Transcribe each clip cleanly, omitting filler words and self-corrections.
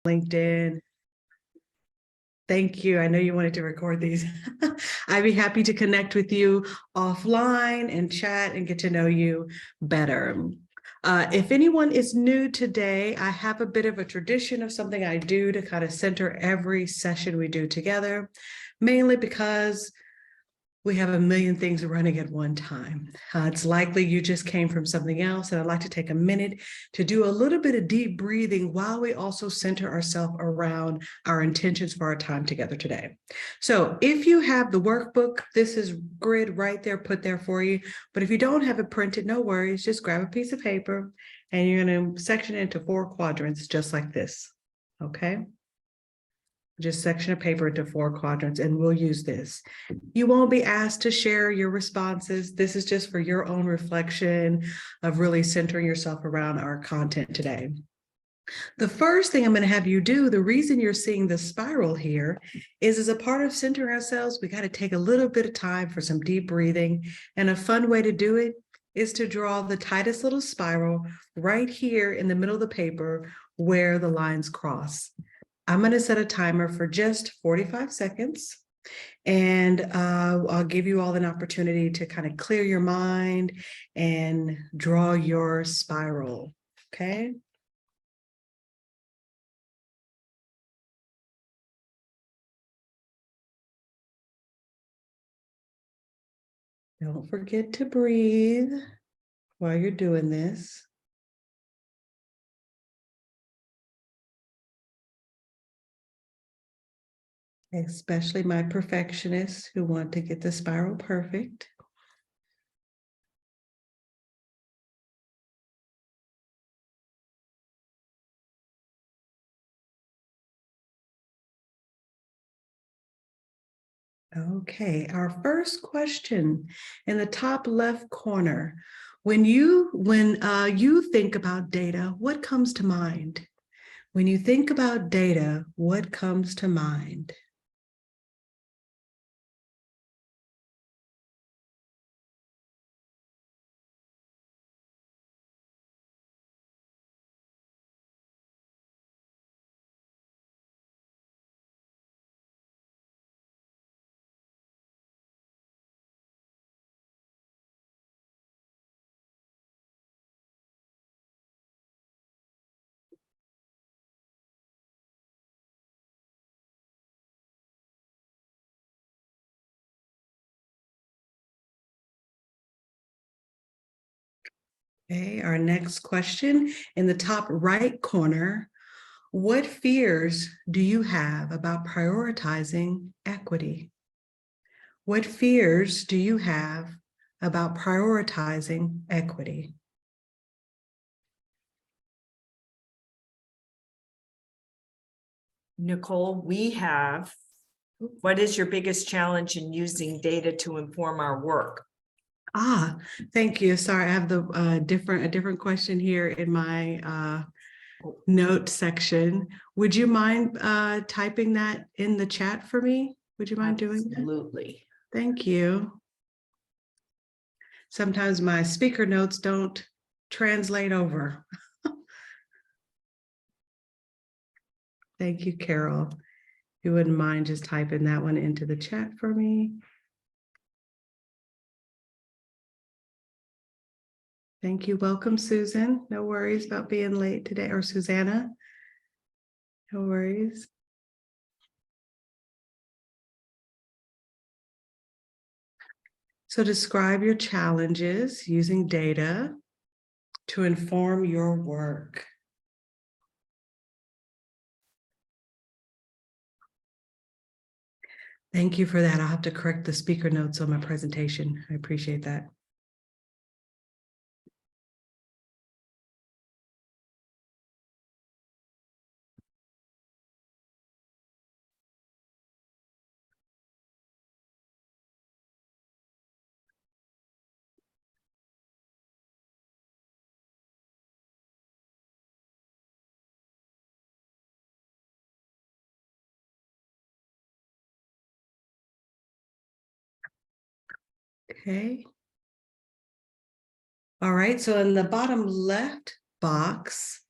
LinkedIn. Thank you. I know you wanted to record these. I'd be happy to connect with you offline and chat and get to know you better. If anyone is new today, I have a bit of a tradition of something I do to kind of center every session we do together, mainly because we have a million things running at one time. It's likely you just came from something else, and I'd like to take a minute to do a little bit of deep breathing while we also center ourselves around our intentions for our time together today. So if you have the workbook, this is grid right there, put there for you. But if you don't have it printed, no worries, just grab a piece of paper and you're going to section it into 4 quadrants just like this, okay? Just section of paper into 4 quadrants, and we'll use this. You won't be asked to share your responses. This is just for your own reflection of really centering yourself around our content today. The first thing I'm going to have you do, the reason you're seeing the spiral here is as a part of centering ourselves, we got to take a little bit of time for some deep breathing. And a fun way to do it is to draw the tightest little spiral right here in the middle of the paper where the lines cross. I'm going to set a timer for just 45 seconds, and I'll give you all an opportunity to kind of clear your mind and draw your spiral, okay? Don't forget to breathe while you're doing this. Especially my perfectionists who want to get the spiral perfect. Okay, our first question in the top left corner. When you think about data, what comes to mind? When you think about data, what comes to mind? Okay, our next question in the top right corner. What fears do you have about prioritizing equity? What fears do you have about prioritizing equity? Nicole, what is your biggest challenge in using data to inform our work? Thank you. Sorry, I have a different question here in my note section. Would you mind typing that in the chat for me? Would you mind doing that? Absolutely. Thank you. Sometimes my speaker notes don't translate over. Thank you, Carol. If you wouldn't mind just typing that one into the chat for me. Thank you. Welcome, Susan. No worries about being late today, or Susanna. No worries. So describe your challenges using data to inform your work. Thank you for that. I'll have to correct the speaker notes on my presentation. I appreciate that. Okay. All right, so in the bottom left box,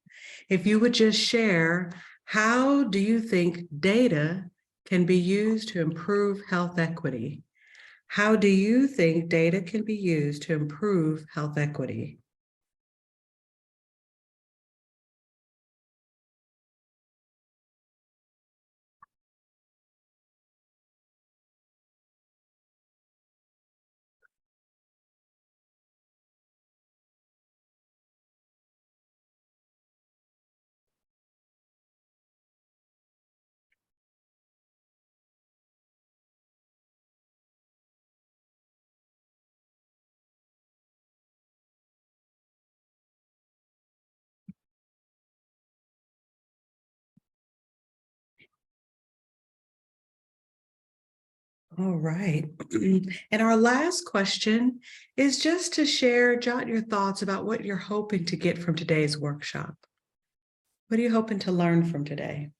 if you would just share How do you think data can be used to improve health equity? How do you think data can be used to improve health equity? All right. And our last question is just to share, jot your thoughts about what you're hoping to get from today's workshop. What are you hoping to learn from today?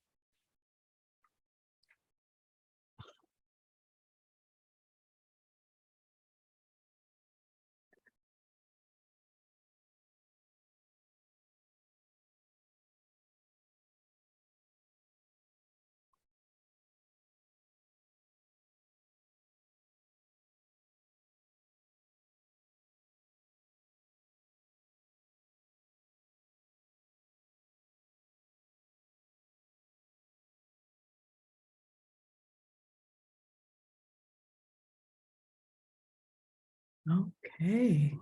Okay.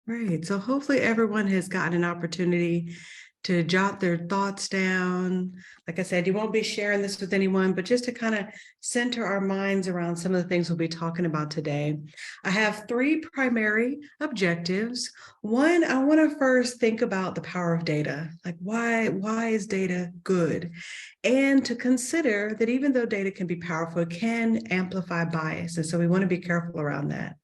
Right. So hopefully everyone has gotten an opportunity to jot their thoughts down. Like I said, you won't be sharing this with anyone, but just to kind of center our minds around some of the things we'll be talking about today. I have three primary objectives. One, I want to first think about the power of data. Like why is data good? And to consider that even though data can be powerful, it can amplify bias. And so we want to be careful around that.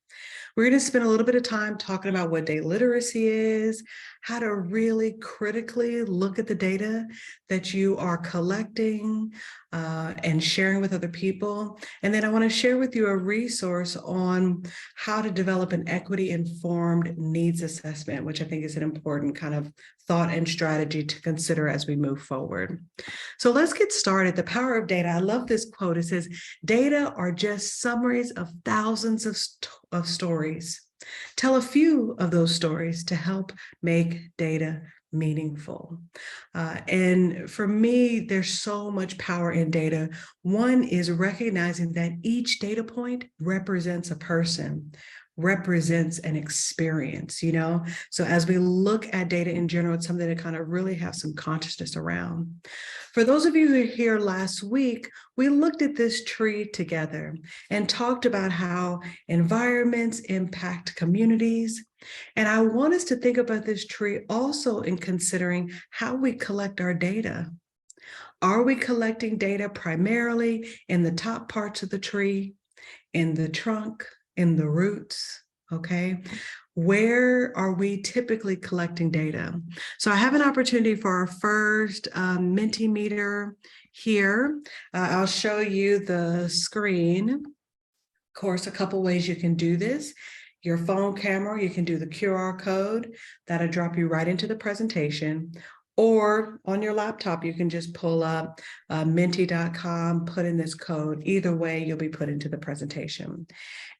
We're going to spend a little bit of time talking about what data literacy is, how to really critically look at the data that you are collecting and sharing with other people. And then I want to share with you a resource on how to develop an equity-informed needs assessment, which I think is an important kind of thought and strategy to consider as we move forward. So let's get started. The power of data. I love this quote. It says, data are just summaries of thousands of stories. Tell a few of those stories to help make data meaningful. And for me, there's so much power in data. One is recognizing that each data point represents a person, represents an experience, you know? So as we look at data in general, it's something to kind of really have some consciousness around. For those of you who were here last week, we looked at this tree together and talked about how environments impact communities. And I want us to think about this tree also in considering how we collect our data. Are we collecting data primarily in the top parts of the tree, in the trunk, in the roots? Okay, where are we typically collecting data? So I have an opportunity for our first Mentimeter here. I'll show you the screen. Of course, a couple ways you can do this. Your phone camera, you can do the QR code. That'll drop you right into the presentation. Or on your laptop, you can just pull up menti.com, put in this code. Either way, you'll be put into the presentation.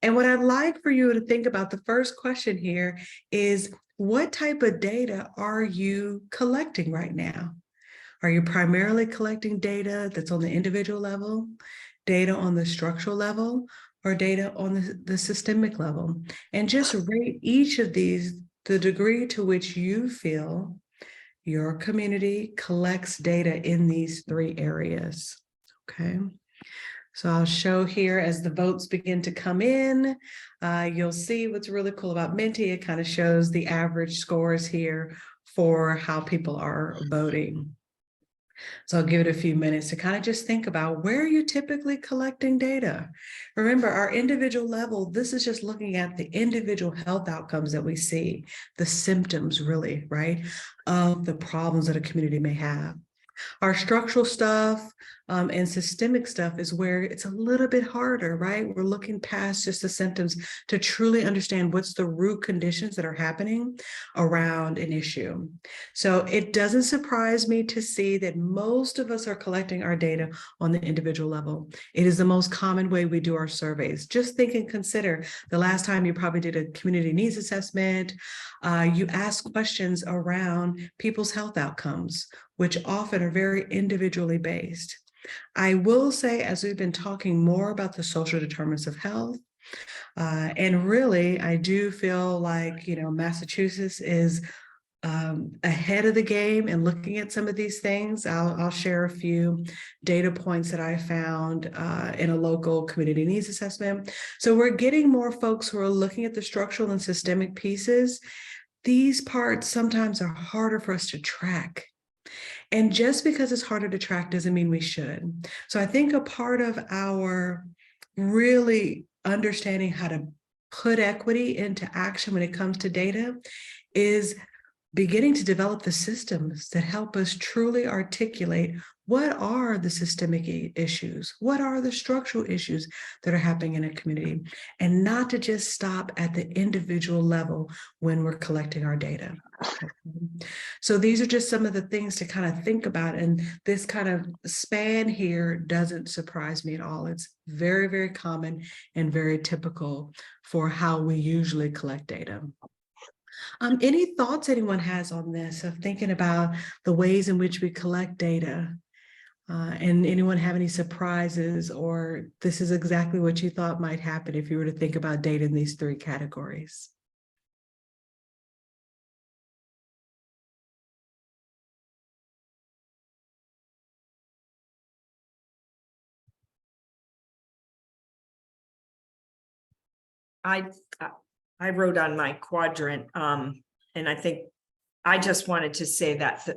And what I'd like for you to think about, the first question here is, what type of data are you collecting right now? Are you primarily collecting data that's on the individual level, data on the structural level, or data on the systemic level? And just rate each of these, the degree to which you feel your community collects data in these three areas, okay? So I'll show here as the votes begin to come in, you'll see what's really cool about Menti. It kind of shows the average scores here for how people are voting. So I'll give it a few minutes to kind of just think about, where are you typically collecting data? Remember, our individual level, this is just looking at the individual health outcomes that we see, the symptoms really, right, of the problems that a community may have. Our structural stuff and systemic stuff is where it's a little bit harder, right? We're looking past just the symptoms to truly understand what's the root conditions that are happening around an issue. So it doesn't surprise me to see that most of us are collecting our data on the individual level. It is the most common way we do our surveys. Just think and consider the last time you probably did a community needs assessment. You ask questions around people's health outcomes, which often are very individually based. I will say, as we've been talking more about the social determinants of health, and really, I do feel like, Massachusetts is ahead of the game and looking at some of these things. I'll share a few data points that I found in a local community needs assessment. So we're getting more folks who are looking at the structural and systemic pieces. These parts sometimes are harder for us to track. And just because it's harder to track doesn't mean we should. So I think a part of our really understanding how to put equity into action when it comes to data is beginning to develop the systems that help us truly articulate what are the systemic issues, what are the structural issues that are happening in a community, and not to just stop at the individual level when we're collecting our data. So these are just some of the things to kind of think about, and this kind of span here doesn't surprise me at all. It's very, very common and very typical for how we usually collect data. Any thoughts anyone has on this, of thinking about the ways in which we collect data? And anyone have any surprises, or this is exactly what you thought might happen if you were to think about data in these three categories? I wrote on my quadrant, and I think I just wanted to say that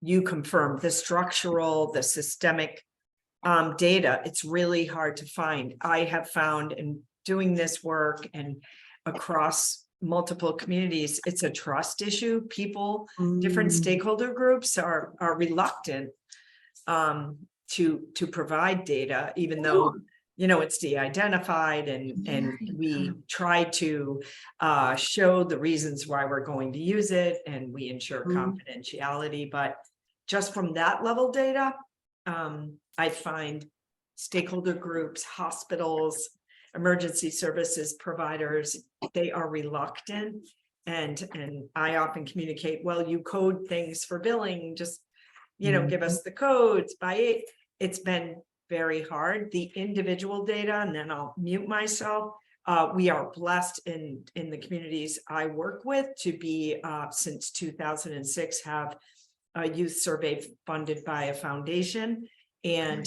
you confirmed the structural, the systemic data. It's really hard to find. I have found in doing this work and across multiple communities, it's a trust issue. People, different stakeholder groups are reluctant to provide data, even though it's de-identified, and we try to show the reasons why we're going to use it, and we ensure confidentiality. But just from that level data, I find stakeholder groups, hospitals, emergency services providers, they are reluctant. And I often communicate, well, you code things for billing, just give us the codes by it. It's been very hard. The individual data, and then I'll mute myself. We are blessed in the communities I work with to be, since 2006, have a youth survey funded by a foundation. And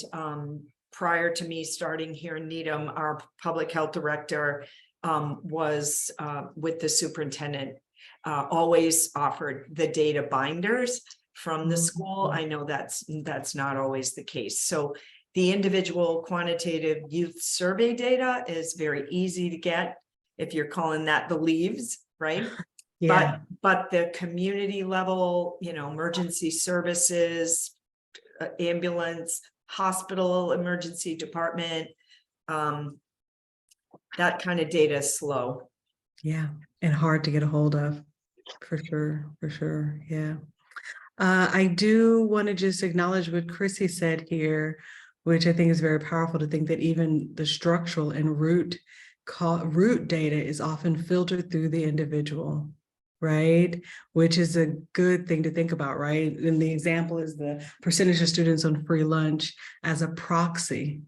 prior to me starting here in Needham, our public health director was with the superintendent, always offered the data binders from the school. I know that's not always the case. So the individual quantitative youth survey data is very easy to get, if you're calling that the leaves, right? Yeah. But the community level, emergency services, ambulance, hospital, emergency department, that kind of data is slow. Yeah, and hard to get a hold of, for sure. Yeah. I do want to just acknowledge what Chrissy said here, which I think is very powerful, to think that even the structural and root data is often filtered through the individual, right? Which is a good thing to think about, right? And the example is the percentage of students on free lunch as a proxy,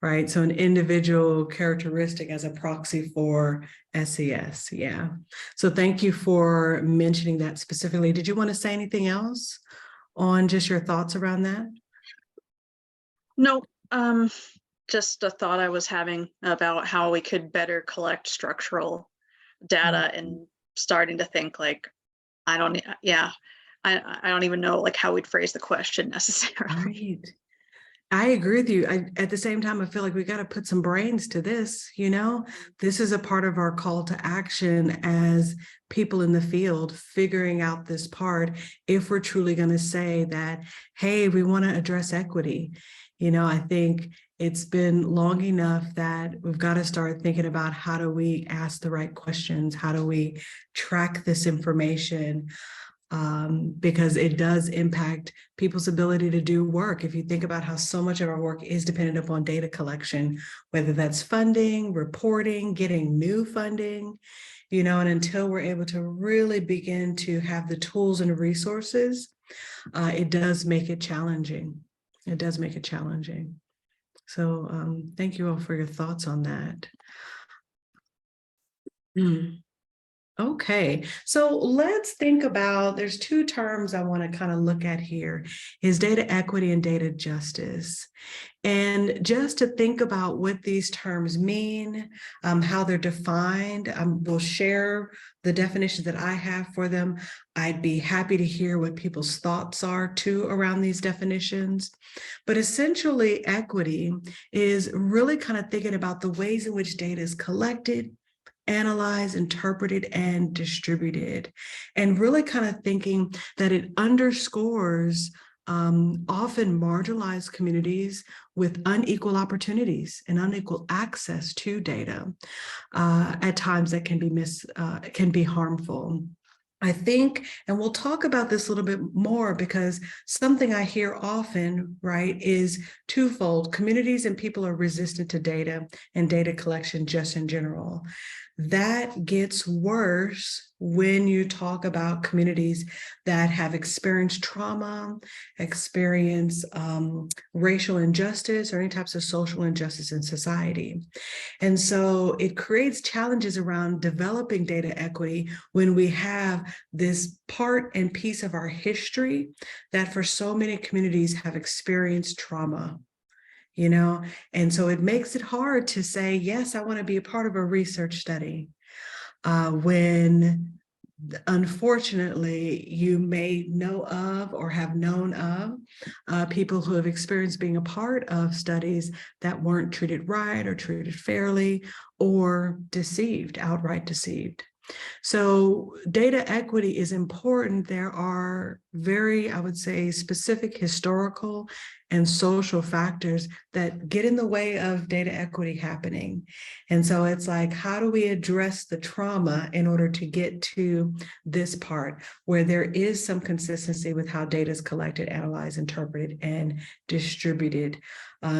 right? So an individual characteristic as a proxy for SES. Yeah. So thank you for mentioning that specifically. Did you want to say anything else on just your thoughts around that? No, just a thought I was having about how we could better collect structural data, and starting to think like, I don't even know like how we'd phrase the question necessarily. Right. I agree with you. At the same time, I feel like we got to put some brains to this, This is a part of our call to action as people in the field, figuring out this part, if we're truly going to say that, hey, we want to address equity. I think it's been long enough that we've got to start thinking about how do we ask the right questions? How do we track this information? Because it does impact people's ability to do work. If you think about how so much of our work is dependent upon data collection, whether that's funding, reporting, getting new funding, and until we're able to really begin to have the tools and resources, it does make it challenging. It does make it challenging. So thank you all for your thoughts on that. Okay, so let's think about, there's two terms I want to kind of look at here, is data equity and data justice. And just to think about what these terms mean, how they're defined, we'll share the definitions that I have for them. I'd be happy to hear what people's thoughts are too around these definitions. But essentially, equity is really kind of thinking about the ways in which data is collected, analyzed, interpreted, and distributed, and really kind of thinking that it underscores often marginalized communities with unequal opportunities and unequal access to data at times that can be harmful. I think, and we'll talk about this a little bit more, because something I hear often, right, is twofold. Communities and people are resistant to data and data collection just in general. That gets worse when you talk about communities that have experienced trauma, experience racial injustice, or any types of social injustice in society. And so it creates challenges around developing data equity when we have this part and piece of our history that for so many communities have experienced trauma. And so it makes it hard to say, yes, I want to be a part of a research study, when unfortunately you may know of or have known of people who have experienced being a part of studies that weren't treated right or treated fairly, or deceived, outright deceived. So data equity is important. There are very, I would say, specific historical and social factors that get in the way of data equity happening. And so it's like, how do we address the trauma in order to get to this part where there is some consistency with how data is collected, analyzed, interpreted, and distributed,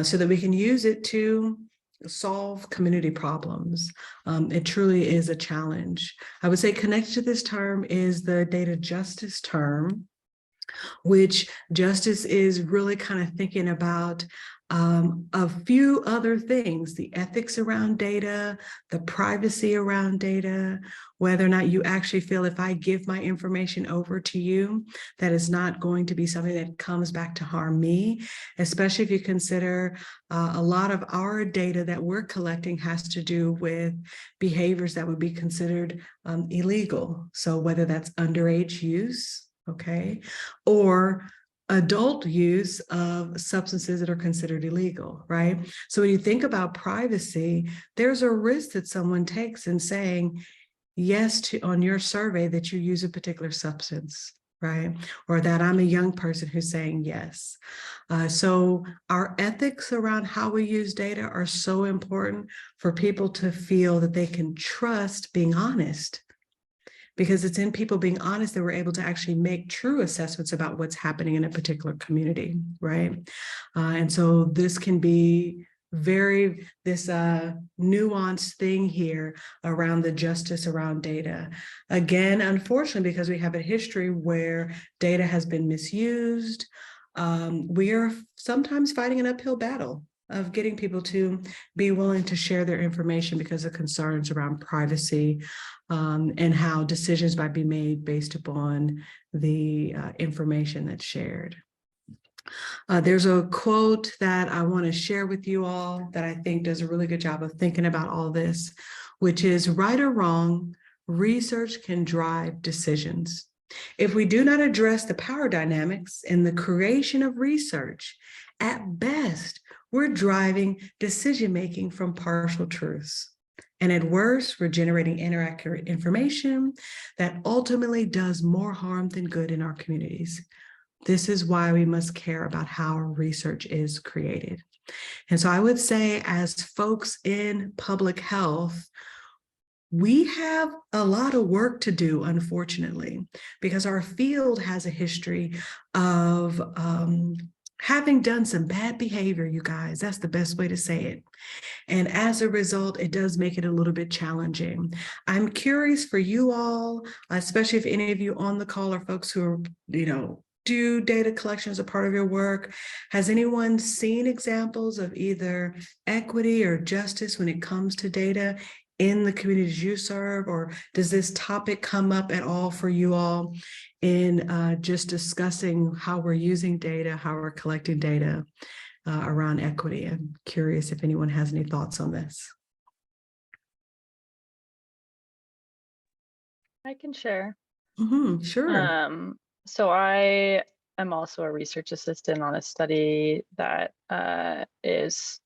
so that we can use it to solve community problems. It truly is a challenge. I would say connected to this term is the data justice term, which justice is really kind of thinking about a few other things: the ethics around data, the privacy around data, whether or not you actually feel, if I give my information over to you, that is not going to be something that comes back to harm me, especially if you consider a lot of our data that we're collecting has to do with behaviors that would be considered illegal. So whether that's underage use, okay, or adult use of substances that are considered illegal, right? So when you think about privacy, there's a risk that someone takes in saying yes to on your survey that you use a particular substance, right? Or that I'm a young person who's saying yes. So our ethics around how we use data are so important for people to feel that they can trust being honest, because it's in people being honest that we're able to actually make true assessments about what's happening in a particular community, right? And so this can be this nuanced thing here around the justice around data. Again, unfortunately, because we have a history where data has been misused, we are sometimes fighting an uphill battle of getting people to be willing to share their information because of concerns around privacy, and how decisions might be made based upon the information that's shared. There's a quote that I want to share with you all that I think does a really good job of thinking about all this, which is, right or wrong, research can drive decisions. If we do not address the power dynamics in the creation of research At best, we're driving decision-making from partial truths. And at worst, we're generating inaccurate information that ultimately does more harm than good in our communities. This is why we must care about how our research is created. And so I would say, as folks in public health, we have a lot of work to do, unfortunately, because our field has a history of having done some bad behavior, you guys. That's the best way to say it. And as a result, it does make it a little bit challenging. I'm curious for you all, especially if any of you on the call are folks who are, do data collection as a part of your work. Has anyone seen examples of either equity or justice when it comes to data in the communities you serve? Or does this topic come up at all for you all in just discussing how we're using data, how we're collecting data around equity? I'm curious if anyone has any thoughts on this. I can share. Sure. So I am also a research assistant on a study that is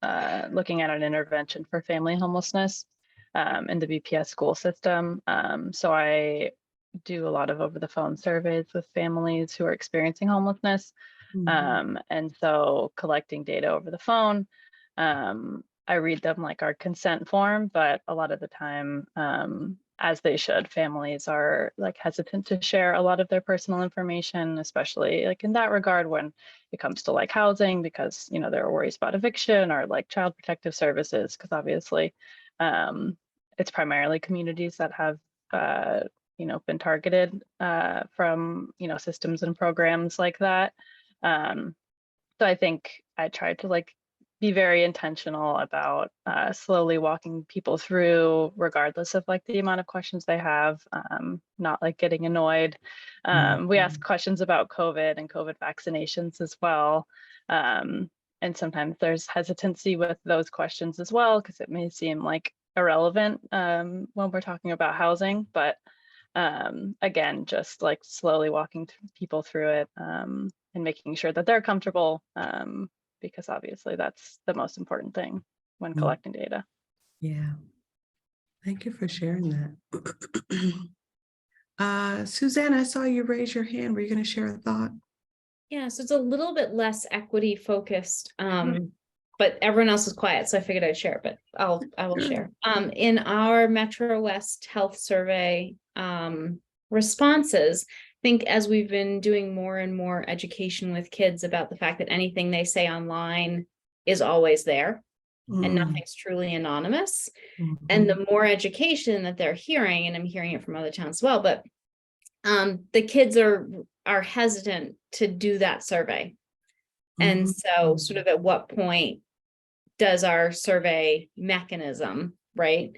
looking at an intervention for family homelessness in the BPS school system. So I do a lot of over the phone surveys with families who are experiencing homelessness. And so collecting data over the phone, I read them like our consent form, but a lot of the time, as they should, families are like hesitant to share a lot of their personal information, especially like in that regard when it comes to like housing, because there are worries about eviction or like child protective services, because obviously it's primarily communities that have been targeted from systems and programs like that. So I think I tried to like be very intentional about slowly walking people through, regardless of like the amount of questions they have, not like getting annoyed. We ask questions about COVID and COVID vaccinations as well. And sometimes there's hesitancy with those questions as well, because it may seem like irrelevant when we're talking about housing, but again, just like slowly walking people through it and making sure that they're comfortable, because obviously that's the most important thing when collecting data. Yeah. Thank you for sharing that. Suzanne, I saw you raise your hand. Were you going to share a thought? Yeah, so it's a little bit less equity focused, but everyone else is quiet, so I figured I'd share, but I will share. In our Metro West Health Survey responses, I think as we've been doing more and more education with kids about the fact that anything they say online is always there and nothing's truly anonymous, and the more education that they're hearing, and I'm hearing it from other towns as well, but the kids are hesitant to do that survey. And so sort of at what point does our survey mechanism, right,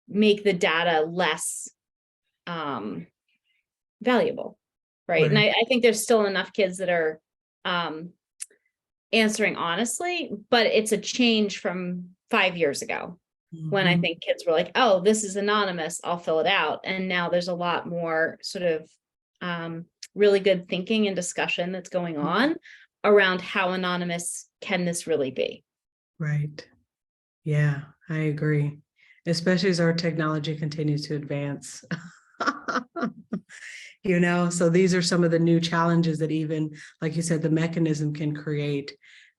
make the data less valuable, right? And I think there's still enough kids that are answering honestly, but it's a change from 5 years ago when I think kids were like, oh, this is anonymous, I'll fill it out. And now there's a lot more sort of really good thinking and discussion that's going on around how anonymous can this really be. Right. Yeah, I agree. Especially as our technology continues to advance. So these are some of the new challenges that even, like you said, the mechanism can create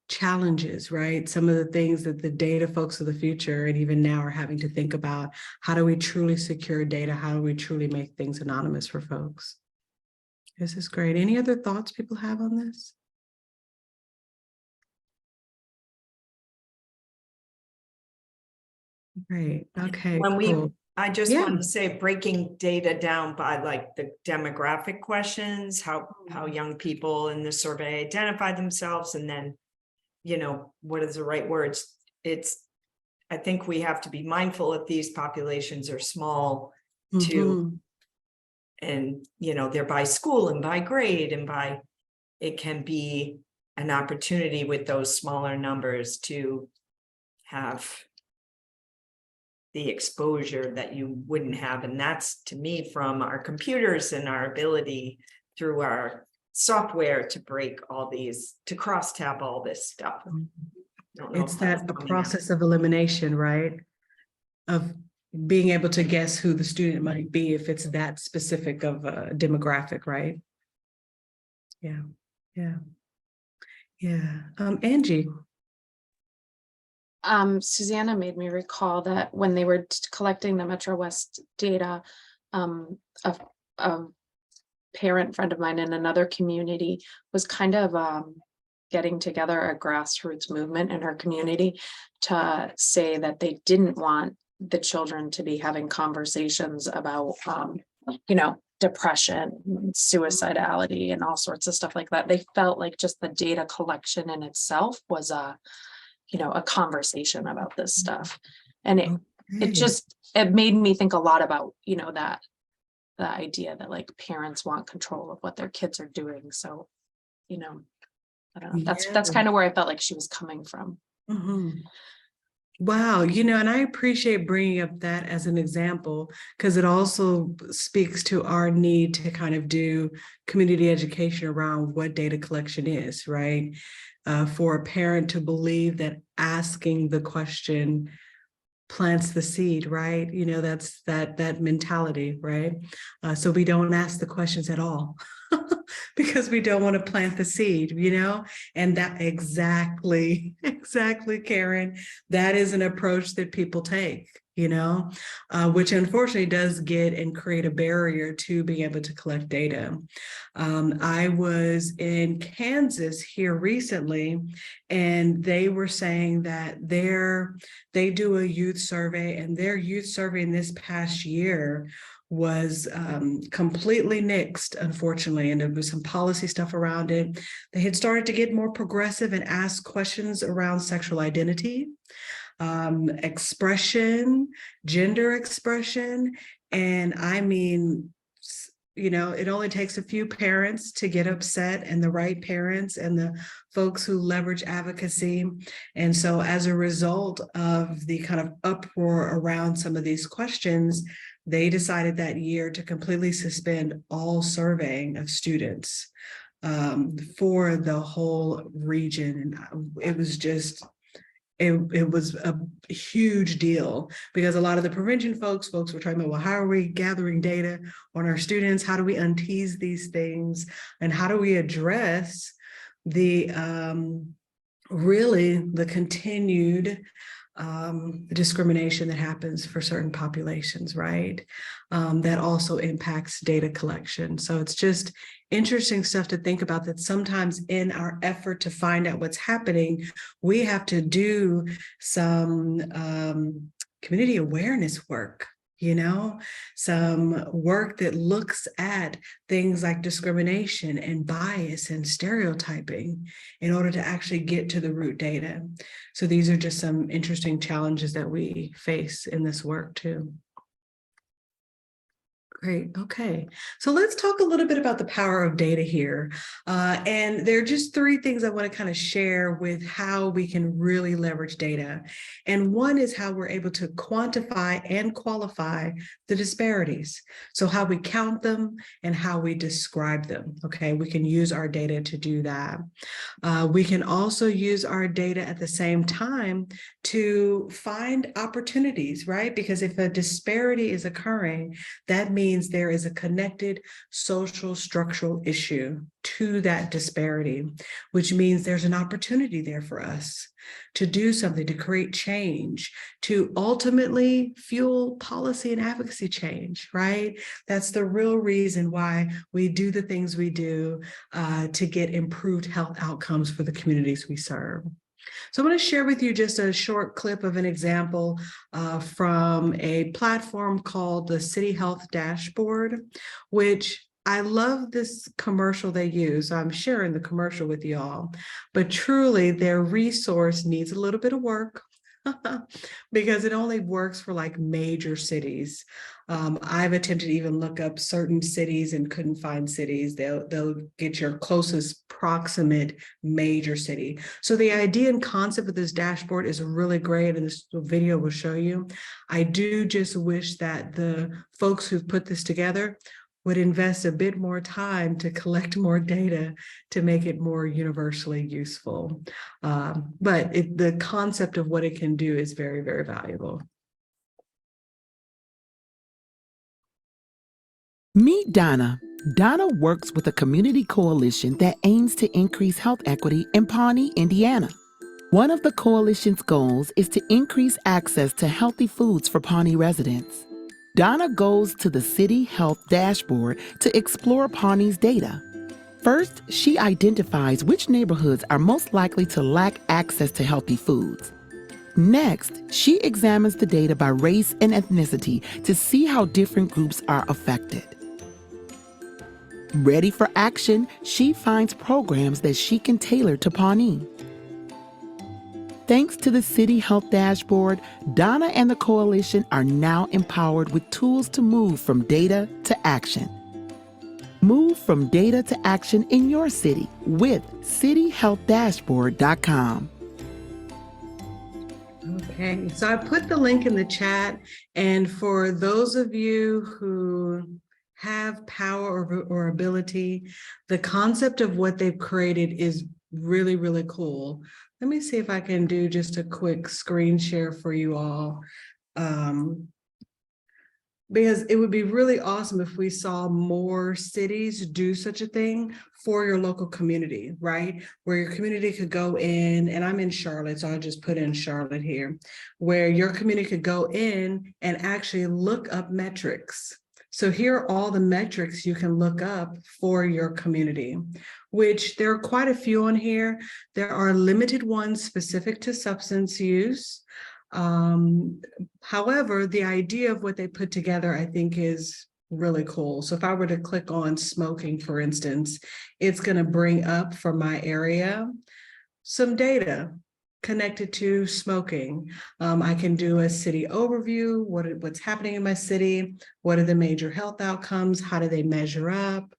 challenges, right? Some of the things that the data folks of the future and even now are having to think about. How do we truly secure data? How do we truly make things anonymous for folks? This is great. Any other thoughts people have on this? Great. Okay. Cool. I just want to say, breaking data down by like the demographic questions, how young people in the survey identify themselves, and then, what is the right words? I think we have to be mindful if these populations are small too, and, they're by school and by grade and it can be an opportunity with those smaller numbers to have the exposure that you wouldn't have. And that's, to me, from our computers and our ability through our software to break all these, to cross tab all this stuff. Don't know It's if that's that a coming out. process of elimination, right? Of being able to guess who the student might be if it's that specific of a demographic, right? Yeah, yeah, yeah. Angie. Susanna made me recall that when they were collecting the Metro West data, a parent friend of mine in another community was kind of getting together a grassroots movement in her community to say that they didn't want the children to be having conversations about, depression, suicidality, and all sorts of stuff like that. They felt like just the data collection in itself was a conversation about this stuff. And it made me think a lot about, that the idea that like parents want control of what their kids are doing. So, I don't know, that's kind of where I felt like she was coming from. Mhm. Wow, and I appreciate bringing up that as an example, because it also speaks to our need to kind of do community education around what data collection is, right? For a parent to believe that asking the question plants the seed, right? That's that mentality, right? So we don't ask the questions at all because we don't want to plant the seed, and that exactly, Karen, that is an approach that people take, which unfortunately does get and create a barrier to being able to collect data. I was in Kansas here recently, and they were saying that they do a youth survey, and their youth survey in this past year was completely nixed, unfortunately, and there was some policy stuff around it. They had started to get more progressive and ask questions around sexual identity, expression, gender expression, and I mean, it only takes a few parents to get upset, and the right parents and the folks who leverage advocacy. And so as a result of the kind of uproar around some of these questions, they decided that year to completely suspend all surveying of students for the whole region. And it was just, it was a huge deal, because a lot of the prevention folks were talking about, well, how are we gathering data on our students? How do we untease these things? And how do we address the really the continued discrimination that happens for certain populations, right? That also impacts data collection. So it's just interesting stuff to think about, that sometimes in our effort to find out what's happening, we have to do some community awareness work, some work that looks at things like discrimination and bias and stereotyping in order to actually get to the root data. So these are just some interesting challenges that we face in this work too. Great. Okay. So let's talk a little bit about the power of data here. And there are just three things I want to kind of share with how we can really leverage data. And one is how we're able to quantify and qualify the disparities. So how we count them and how we describe them. Okay. We can use our data to do that. We can also use our data at the same time to find opportunities, right? Because if a disparity is occurring, that means there is a connected social structural issue to that disparity, which means there's an opportunity there for us to do something, to create change, to ultimately fuel policy and advocacy change, right? That's the real reason why we do the things we do to get improved health outcomes for the communities we serve. So I'm going to share with you just a short clip of an example from a platform called the City Health Dashboard, which I love this commercial they use. I'm sharing the commercial with y'all, but truly their resource needs a little bit of work because it only works for like major cities. I've attempted to even look up certain cities and couldn't find cities. They'll get your closest proximate major city. So the idea and concept of this dashboard is really great, and this video will show you. I do just wish that the folks who've put this together would invest a bit more time to collect more data to make it more universally useful. But the concept of what it can do is very, very valuable. Meet Donna. Donna works with a community coalition that aims to increase health equity in Pawnee, Indiana. One of the coalition's goals is to increase access to healthy foods for Pawnee residents. Donna goes to the City Health Dashboard to explore Pawnee's data. First, she identifies which neighborhoods are most likely to lack access to healthy foods. Next, she examines the data by race and ethnicity to see how different groups are affected. Ready for action, she finds programs that she can tailor to Pawnee. Thanks to the City Health Dashboard, Donna and the coalition are now empowered with tools to move from data to action. Move from data to action in your city with cityhealthdashboard.com. Okay, so I put the link in the chat, and for those of you who have power or ability, the concept of what they've created is really, really cool. Let me see if I can do just a quick screen share for you all. Because it would be really awesome if we saw more cities do such a thing for your local community, right? Where your community could go in, and I'm in Charlotte, so I'll just put in Charlotte here, where your community could go in and actually look up metrics. So here are all the metrics you can look up for your community, which there are quite a few on here. There are limited ones specific to substance use. However, the idea of what they put together, I think, is really cool. So if I were to click on smoking, for instance, it's going to bring up for my area some data connected to smoking. I can do a city overview, what's happening in my city, what are the major health outcomes, how do they measure up,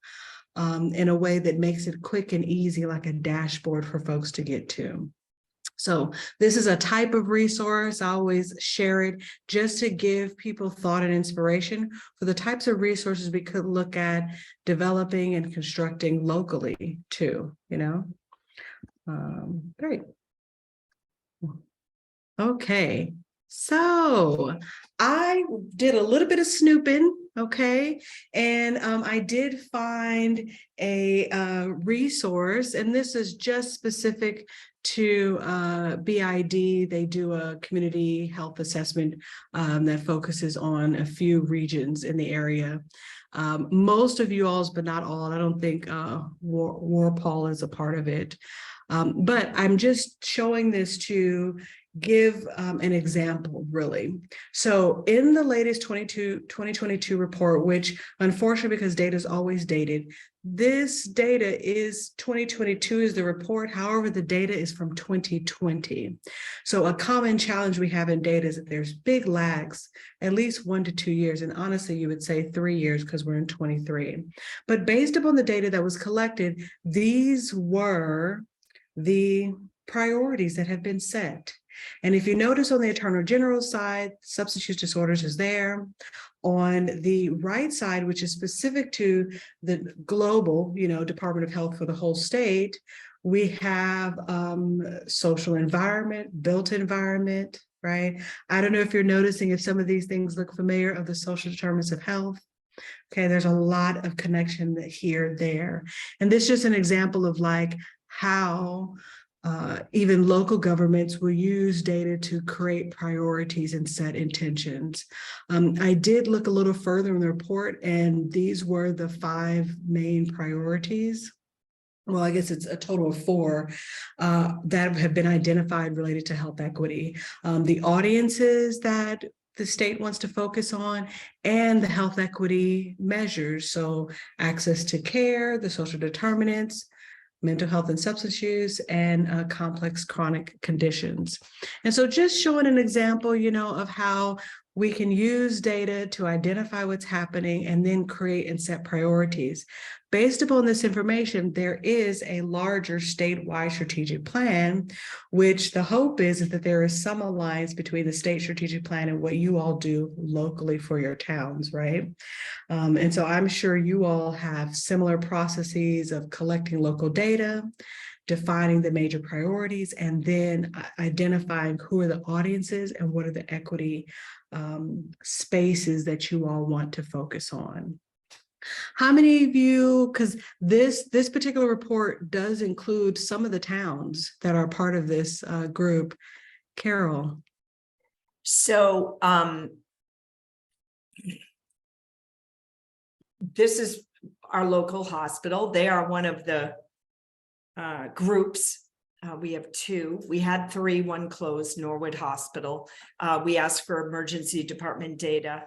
in a way that makes it quick and easy, like a dashboard for folks to get to. So this is a type of resource. I always share it just to give people thought and inspiration for the types of resources we could look at developing and constructing locally too, you know? Great. Okay, so I did a little bit of snooping, okay, and I did find a resource, and this is just specific to BID. They do a community health assessment that focuses on a few regions in the area. Most of you all's, but not all. I don't think Warpol is a part of it. But I'm just showing this to give an example, really. So in the latest 2022 report, which unfortunately, because data is always dated, this data is 2022 is the report. However, the data is from 2020. So a common challenge we have in data is that there's big lags, at least 1 to 2 years. And honestly, you would say 3 years because we're in 23. But based upon the data that was collected, these were the priorities that have been set. And if you notice on the Attorney General side, substance use disorders is there. On the right side, which is specific to the global, Department of Health for the whole state, we have social environment, built environment, right? I don't know if you're noticing if some of these things look familiar of the social determinants of health. Okay, there's a lot of connection here, there. And this is just an example of like how even local governments will use data to create priorities and set intentions. I did look a little further in the report, and these were the 5 main priorities. Well, I guess it's a total of 4 that have been identified related to health equity. The audiences that the state wants to focus on, and the health equity measures. So access to care, the social determinants, mental health and substance use, and complex chronic conditions. And so just showing an example, of how we can use data to identify what's happening and then create and set priorities. Based upon this information, there is a larger statewide strategic plan, which the hope is that there is some alliance between the state strategic plan and what you all do locally for your towns, right? And so I'm sure you all have similar processes of collecting local data, defining the major priorities, and then identifying who are the audiences and what are the equity spaces that you all want to focus on. How many of you, because this particular report does include some of the towns that are part of this group. Carol. So this is our local hospital. They are one of the groups. We have two. We had three, one closed, Norwood Hospital. We asked for emergency department data.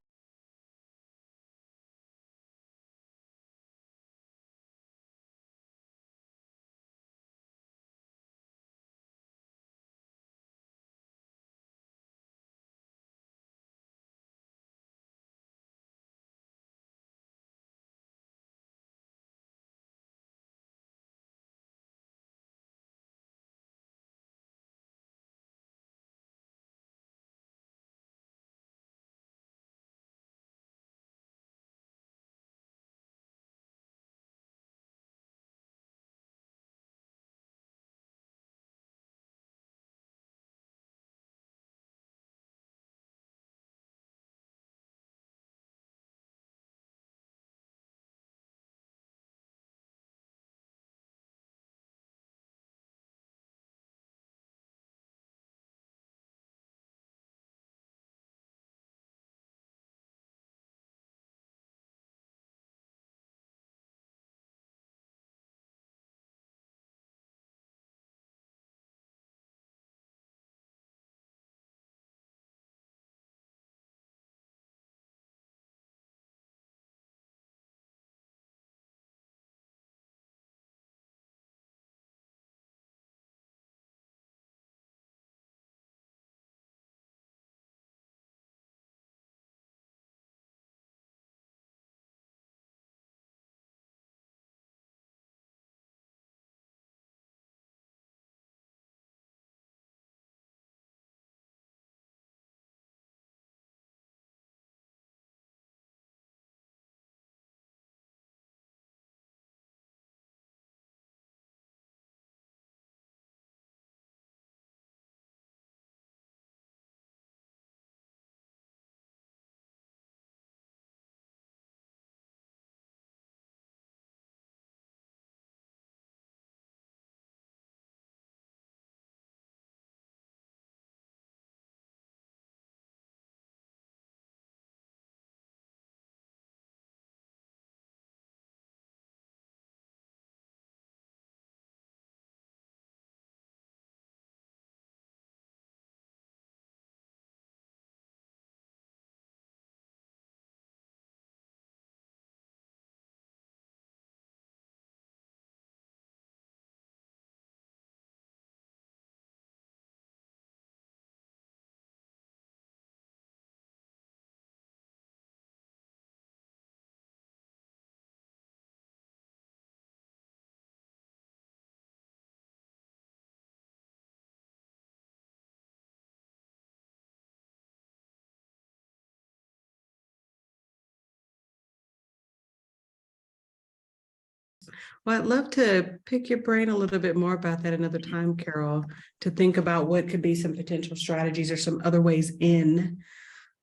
Well, I'd love to pick your brain a little bit more about that another time, Carol, to think about what could be some potential strategies or some other ways in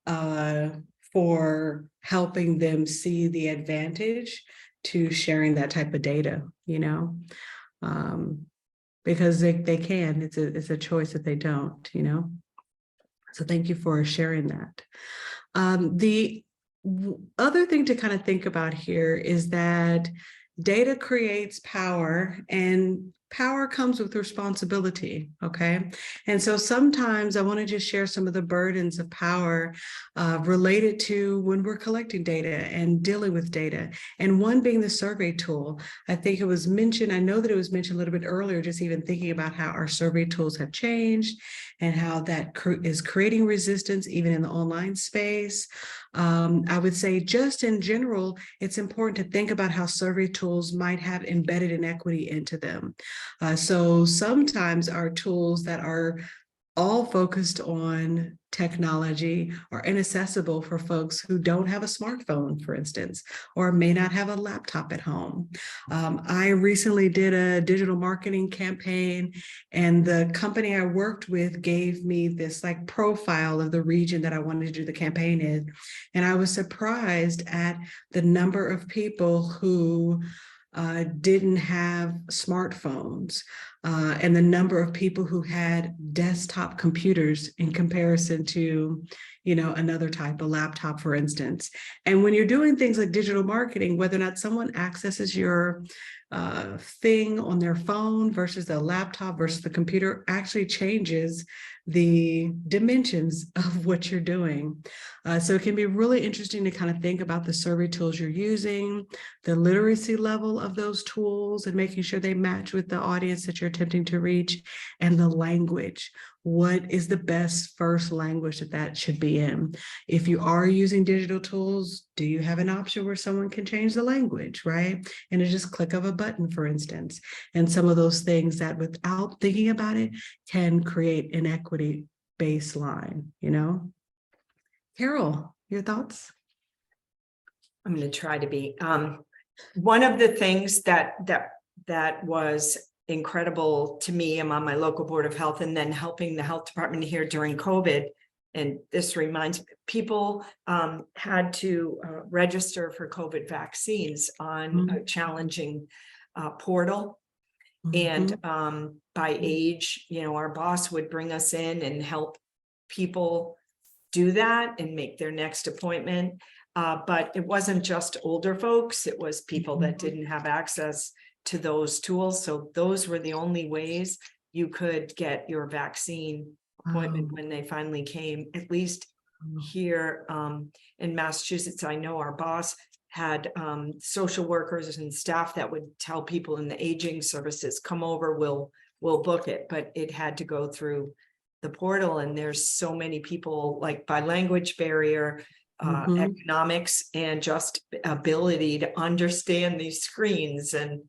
for helping them see the advantage to sharing that type of data, you know, because they can, it's a choice that they don't, you know. So thank you for sharing that. The other thing to kind of think about here is that data creates power, and power comes with responsibility, okay? And so sometimes I want to just share some of the burdens of power related to when we're collecting data and dealing with data. And one being the survey tool. I think it was mentioned, I know that it was mentioned a little bit earlier, just even thinking about how our survey tools have changed and how that is creating resistance even in the online space. I would say just in general, it's important to think about how survey tools might have embedded inequity into them. So sometimes our tools that are all focused on technology are inaccessible for folks who don't have a smartphone, for instance, or may not have a laptop at home. I recently did a digital marketing campaign, and the company I worked with gave me this like profile of the region that I wanted to do the campaign in. And I was surprised at the number of people who didn't have smartphones, and the number of people who had desktop computers in comparison to, you know, another type of laptop, for instance. And when you're doing things like digital marketing, whether or not someone accesses your thing on their phone versus the laptop versus the computer actually changes the dimensions of what you're doing. So it can be really interesting to kind of think about the survey tools you're using, the literacy level of those tools, and making sure they match with the audience that you're attempting to reach, and the language. What is the best first language that should be in? If you are using digital tools, do you have an option where someone can change the language, right? And it's just click of a button, for instance. And some of those things that without thinking about it can create inequity baseline, you know? Carol, your thoughts? I'm going to try to be. One of the things that was incredible to me, I'm on my local board of health, and then helping the health department here during COVID. And this reminds people had to register for COVID vaccines on a challenging portal. And by age, you know, our boss would bring us in and help people do that and make their next appointment. But it wasn't just older folks, it was people that didn't have access to those tools. So those were the only ways you could get your vaccine appointment when they finally came. At least here in Massachusetts, I know our boss had social workers and staff that would tell people in the aging services, come over, we'll book it, but it had to go through the portal. And there's so many people, like by language barrier, economics, and just ability to understand these screens. And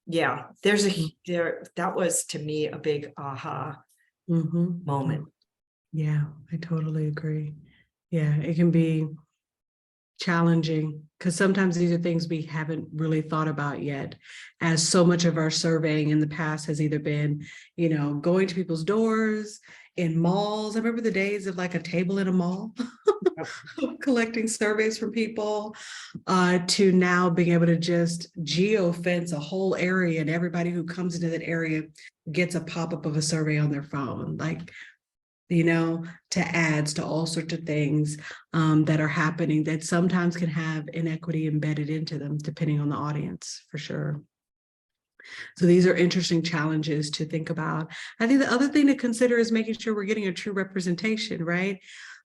yeah, that was to me a big aha moment. Yeah, I totally agree. Yeah, it can be challenging because sometimes these are things we haven't really thought about yet, as so much of our surveying in the past has either been, you know, going to people's doors in malls. I remember the days of like a table in a mall collecting surveys from people, to now being able to just geo-fence a whole area, and everybody who comes into that area gets a pop-up of a survey on their phone, like, you know, to ads, to all sorts of things that are happening that sometimes can have inequity embedded into them, depending on the audience, for sure. So these are interesting challenges to think about. I think the other thing to consider is making sure we're getting a true representation, right?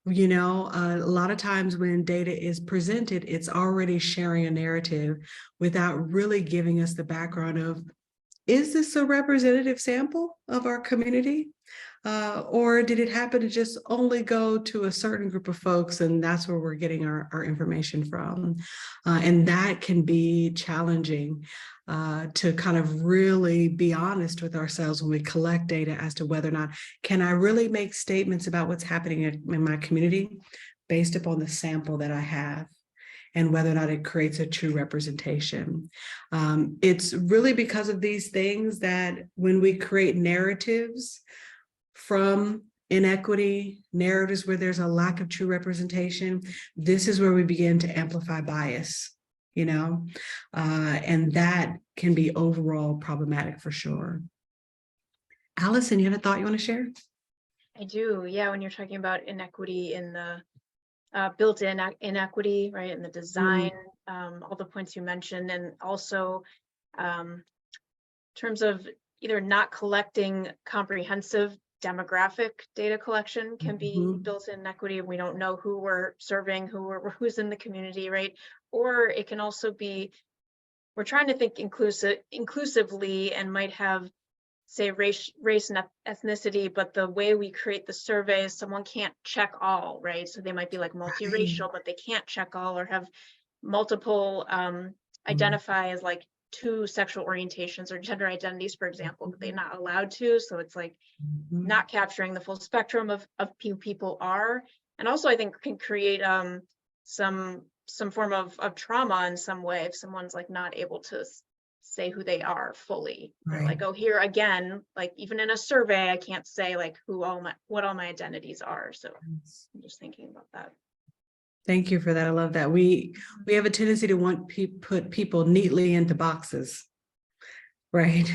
You know, a lot of times when data is presented, it's already sharing a narrative without really giving us the background of, is this a representative sample of our community? Or did it happen to just only go to a certain group of folks, and that's where we're getting our information from? And that can be challenging to kind of really be honest with ourselves when we collect data as to whether or not, can I really make statements about what's happening in my community based upon the sample that I have, and whether or not it creates a true representation. It's really because of these things that when we create narratives from inequity, narratives where there's a lack of true representation, this is where we begin to amplify bias, you know, and that can be overall problematic for sure. Allison, you have a thought you want to share? I do, yeah, when you're talking about inequity in the built-in inequity, right, in the design, all the points you mentioned, and also in terms of either not collecting comprehensive demographic data collection can be Mhm. built-in inequity, and we don't know who we're serving, who's in the community, right? Or it can also be, we're trying to think inclusively and might have, say, race and ethnicity, but the way we create the surveys, someone can't check all, right? So they might be like multiracial, but they can't check all, or have multiple identify as like two sexual orientations or gender identities, for example, but they're not allowed to. So it's like Mhm. not capturing the full spectrum of who people are. And also I think can create some form of trauma in some way if someone's like not able to say who they are fully. They're Right. like, oh, here again, like even in a survey, I can't say like what all my identities are. So I'm just thinking about that. Thank you for that. I love that. We have a tendency to want put people neatly into boxes, right?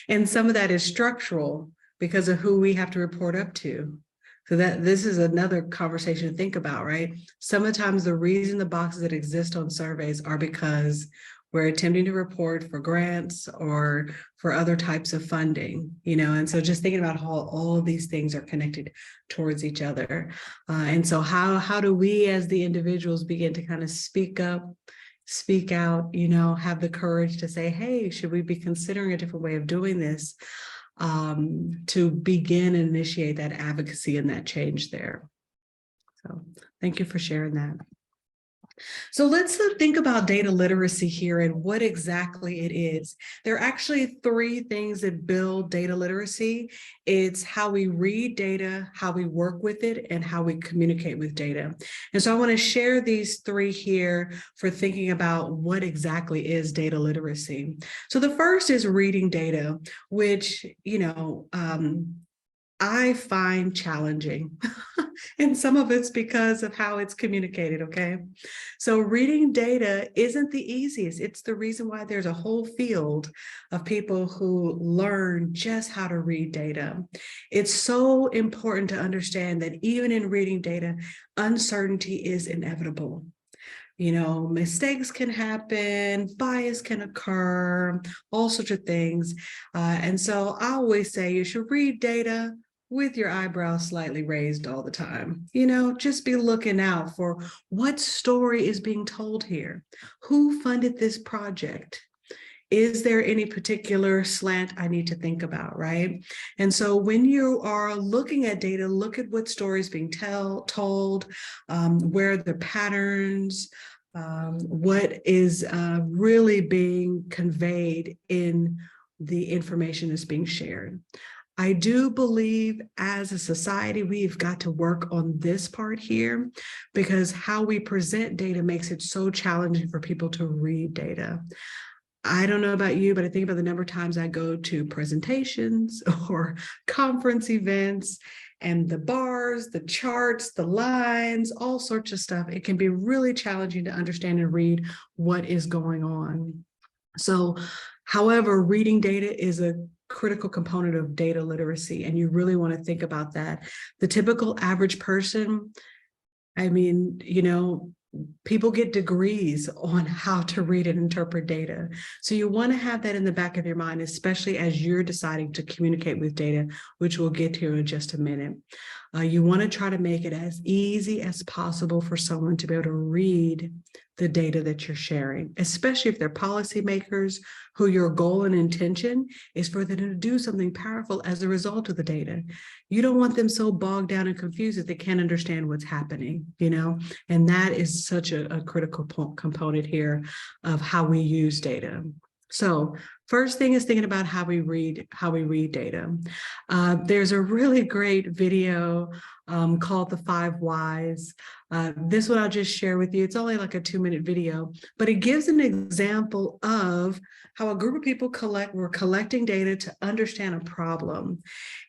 And some of that is structural because of who we have to report up to. So that this is another conversation to think about, right? Sometimes the reason the boxes that exist on surveys are because we're attempting to report for grants or for other types of funding, and so just thinking about how all of these things are connected towards each other. And so how do we as the individuals begin to kind of speak up, speak out, have the courage to say, hey, should we be considering a different way of doing this, to begin and initiate that advocacy and that change there. So thank you for sharing that. So let's think about data literacy here and what exactly it is. There are actually three things that build data literacy. It's how we read data, how we work with it, and how we communicate with data. And so I want to share these three here for thinking about what exactly is data literacy. So the first is reading data, which, I find challenging. And some of it's because of how it's communicated, okay? So reading data isn't the easiest. It's the reason why there's a whole field of people who learn just how to read data. It's so important to understand that even in reading data, uncertainty is inevitable. Mistakes can happen, bias can occur, all sorts of things. And so I always say you should read data with your eyebrows slightly raised all the time. Just be looking out for what story is being told here. Who funded this project? Is there any particular slant I need to think about, right? And so when you are looking at data, look at what stories being told, where the patterns, what is really being conveyed in the information that's being shared. I do believe as a society, we've got to work on this part here because how we present data makes it so challenging for people to read data. I don't know about you, but I think about the number of times I go to presentations or conference events and the bars, the charts, the lines, all sorts of stuff. It can be really challenging to understand and read what is going on. So, however, reading data is a critical component of data literacy, and you really want to think about that. The typical average person, people get degrees on how to read and interpret data. So you want to have that in the back of your mind, especially as you're deciding to communicate with data, which we'll get to in just a minute. You want to try to make it as easy as possible for someone to be able to read the data that you're sharing, especially if they're policymakers who your goal and intention is for them to do something powerful as a result of the data. You don't want them so bogged down and confused that they can't understand what's happening, and that is such a critical component here of how we use data. So first thing is thinking about how we read data. There's a really great video called The 5 Whys. This one I'll just share with you. It's only like a 2-minute video, but it gives an example of how a group of people were collecting data to understand a problem.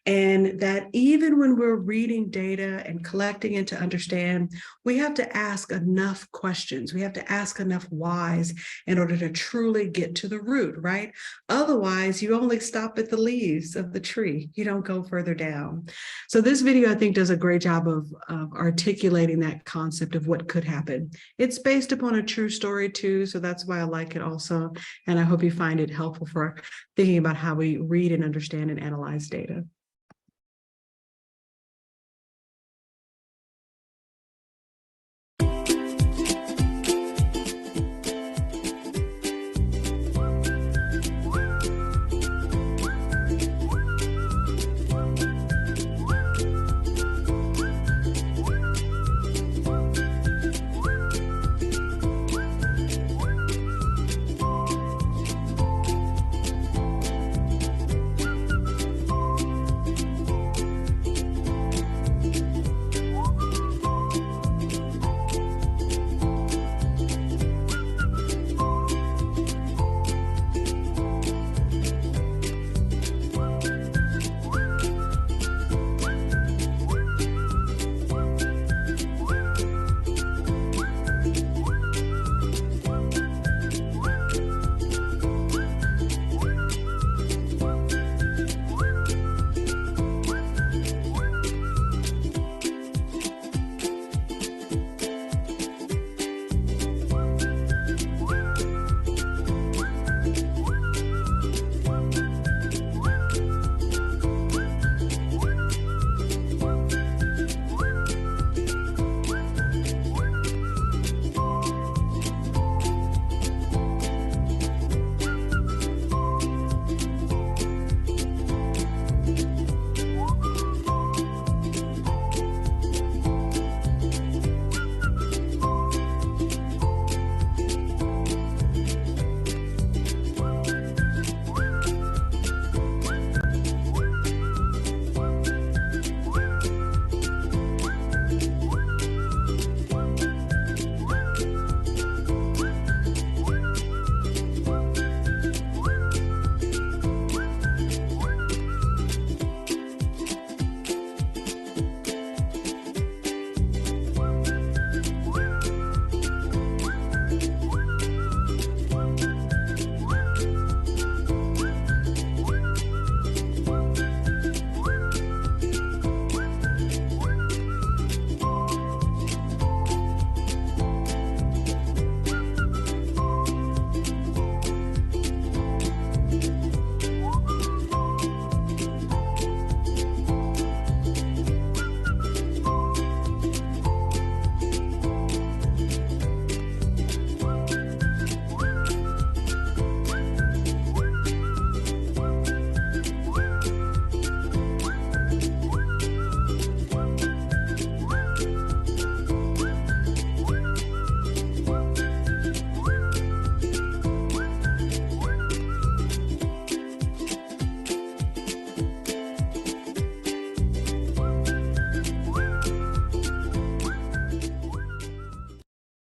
And that even when we're reading data and collecting it to understand, we have to ask enough questions. We have to ask enough whys in order to truly get to the root, right? Otherwise, you only stop at the leaves of the tree. You don't go further down. So this video, I think, does a great great job of articulating that concept of what could happen. It's based upon a true story too, so that's why I like it also. And I hope you find it helpful for thinking about how we read and understand and analyze data.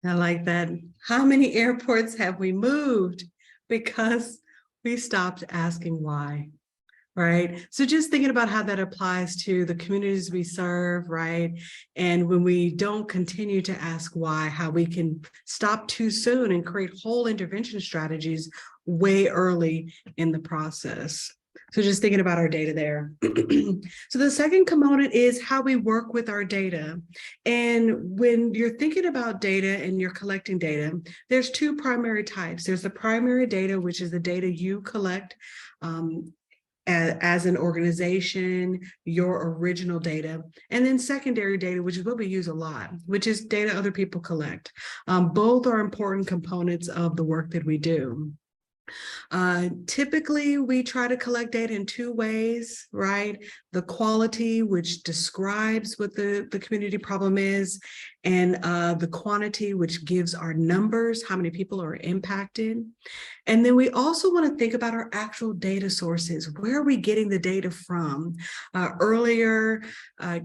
I like that. How many airports have we moved because we stopped asking why? Right. So just thinking about how that applies to the communities we serve, right? And when we don't continue to ask why, how we can stop too soon and create whole intervention strategies way early in the process. So just thinking about our data there. So the second component is how we work with our data. And when you're thinking about data and you're collecting data, there's two primary types. There's the primary data, which is the data you collect as an organization, your original data, and then secondary data, which is what we use a lot, which is data other people collect. Both are important components of the work that we do. Typically, we try to collect data in two ways, right? The quality, which describes what the community problem is, and the quantity, which gives our numbers, how many people are impacted. And then we also want to think about our actual data sources. Where are we getting the data from? Earlier,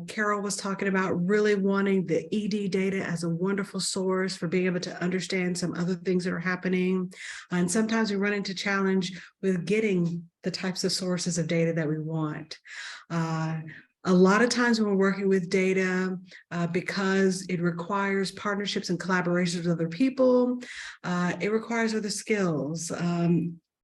Carol was talking about really wanting the ED data as a wonderful source for being able to understand some other things that are happening. And sometimes we run into challenge with getting the types of sources of data that we want. A lot of times when we're working with data, because it requires partnerships and collaborations with other people, it requires other skills.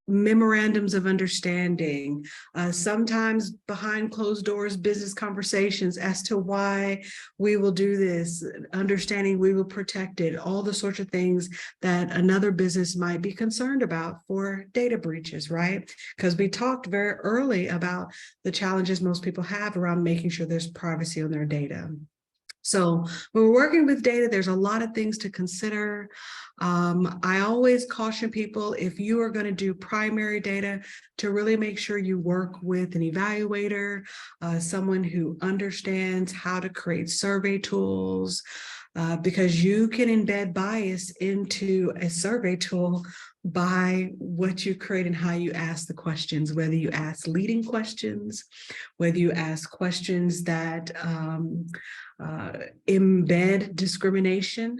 memorandums of understanding, sometimes behind closed doors, business conversations as to why we will do this, understanding we will protect it, all the sorts of things that another business might be concerned about for data breaches, right? Because we talked very early about the challenges most people have around making sure there's privacy on their data. So when we're working with data, there's a lot of things to consider. I always caution people, if you are going to do primary data, to really make sure you work with an evaluator, someone who understands how to create survey tools, because you can embed bias into a survey tool by what you create and how you ask the questions, whether you ask leading questions, whether you ask questions that embed discrimination,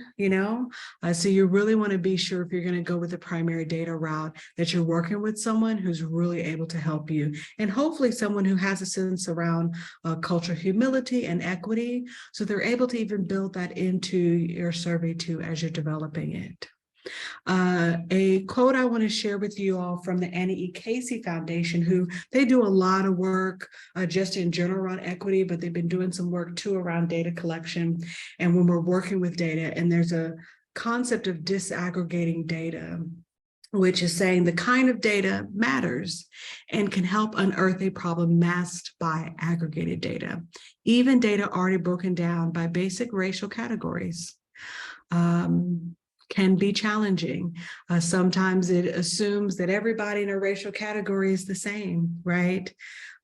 so you really want to be sure, if you're going to go with the primary data route, that you're working with someone who's really able to help you, and hopefully someone who has a sense around cultural humility and equity, so they're able to even build that into your survey too as you're developing it. A quote I want to share with you all from the Annie E. Casey Foundation, who they do a lot of work just in general around equity, but they've been doing some work too around data collection. And when we're working with data, and there's a concept of disaggregating data, which is saying the kind of data matters and can help unearth a problem masked by aggregated data, even data already broken down by basic racial categories. Can be challenging. Sometimes it assumes that everybody in a racial category is the same, right?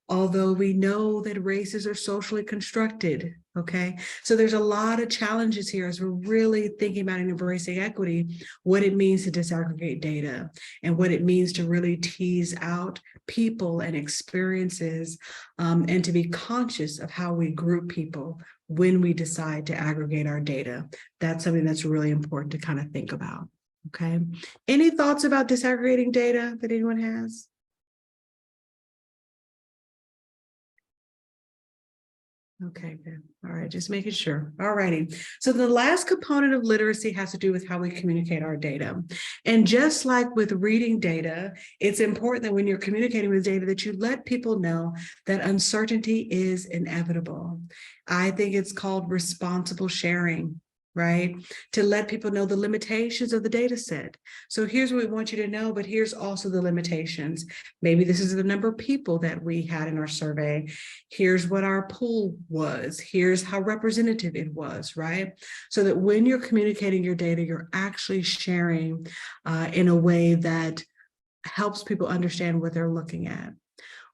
Although we know that races are socially constructed, okay? So there's a lot of challenges here as we're really thinking about embracing equity, what it means to disaggregate data and what it means to really tease out people and experiences, and to be conscious of how we group people when we decide to aggregate our data. That's something that's really important to kind of think about, okay? Any thoughts about disaggregating data that anyone has? Okay, good. All right, just making sure. All righty. So the last component of literacy has to do with how we communicate our data. And just like with reading data, it's important that when you're communicating with data that you let people know that uncertainty is inevitable. I think it's called responsible sharing, right? To let people know the limitations of the data set. So here's what we want you to know, but here's also the limitations. Maybe this is the number of people that we had in our survey. Here's what our pool was. Here's how representative it was, right? So that when you're communicating your data, you're actually sharing in a way that helps people understand what they're looking at.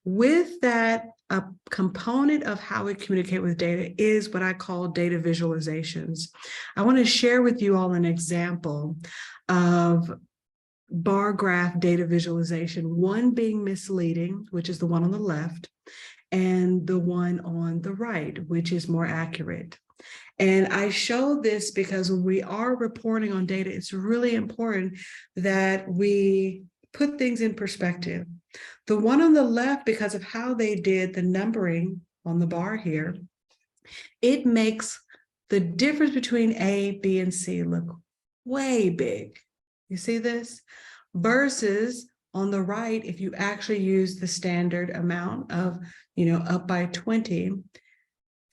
With that, a component of how we communicate with data is what I call data visualizations. I want to share with you all an example of bar graph data visualization, one being misleading, which is the one on the left, and the one on the right, which is more accurate. And I show this because when we are reporting on data, it's really important that we put things in perspective. The one on the left, because of how they did the numbering on the bar here, it makes the difference between A, B, and C look way big. You see this? Versus on the right, if you actually use the standard amount of, up by 20,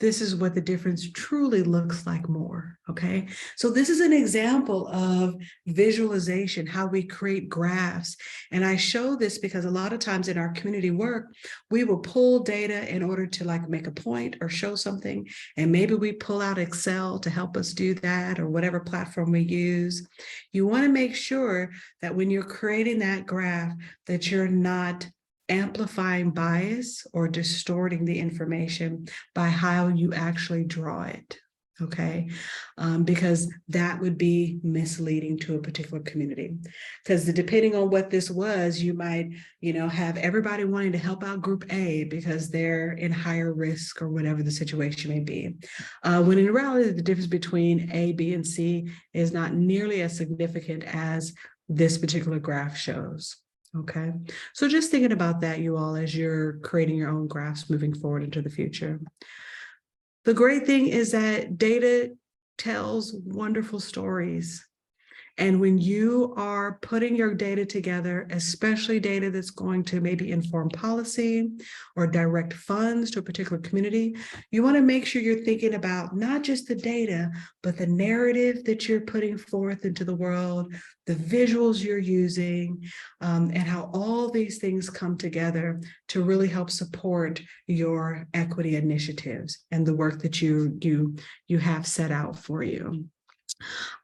this is what the difference truly looks like more, okay? So this is an example of visualization, how we create graphs. And I show this because a lot of times in our community work, we will pull data in order to make a point or show something. And maybe we pull out Excel to help us do that, or whatever platform we use. You want to make sure that when you're creating that graph, that you're not amplifying bias or distorting the information by how you actually draw it, okay? Because that would be misleading to a particular community. Because depending on what this was, you might, have everybody wanting to help out group A because they're in higher risk or whatever the situation may be. When in reality, the difference between A, B, and C is not nearly as significant as this particular graph shows. Okay, so just thinking about that, you all, as you're creating your own graphs moving forward into the future. The great thing is that data tells wonderful stories. And when you are putting your data together, especially data that's going to maybe inform policy or direct funds to a particular community, you want to make sure you're thinking about not just the data, but the narrative that you're putting forth into the world, the visuals you're using, and how all these things come together to really help support your equity initiatives and the work that you have set out for you.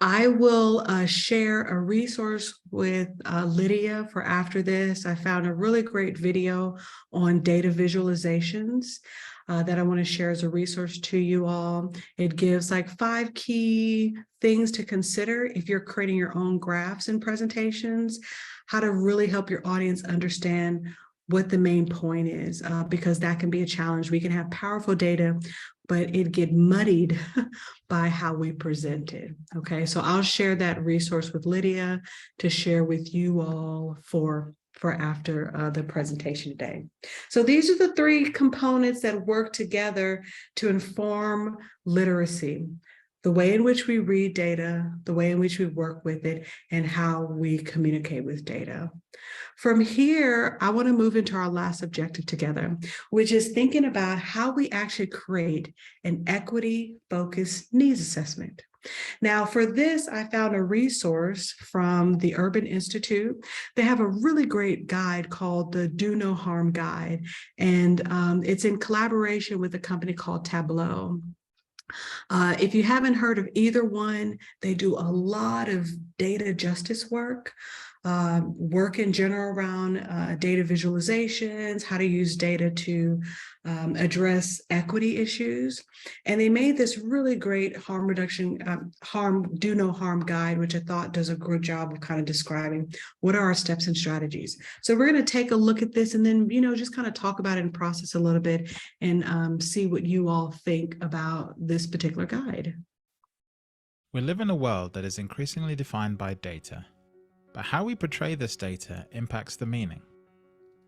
I will share a resource with Lydia for after this. I found a really great video on data visualizations that I want to share as a resource to you all. It gives like 5 key things to consider if you're creating your own graphs and presentations, how to really help your audience understand what the main point is, because that can be a challenge. We can have powerful data, but it get muddied by how we present it. Okay, so I'll share that resource with Lydia to share with you all for after the presentation today. So these are the 3 components that work together to inform literacy: the way in which we read data, the way in which we work with it, and how we communicate with data. From here, I want to move into our last objective together, which is thinking about how we actually create an equity-focused needs assessment. Now, for this, I found a resource from the Urban Institute. They have a really great guide called the Do No Harm Guide, and it's in collaboration with a company called Tableau. If you haven't heard of either one, they do a lot of data justice work in general around data visualizations, how to use data to address equity issues. And they made this really great harm reduction, do no harm guide, which I thought does a good job of kind of describing what are our steps and strategies. So we're going to take a look at this and then, just kind of talk about it and process a little bit and see what you all think about this particular guide. We live in a world that is increasingly defined by data, but how we portray this data impacts the meaning.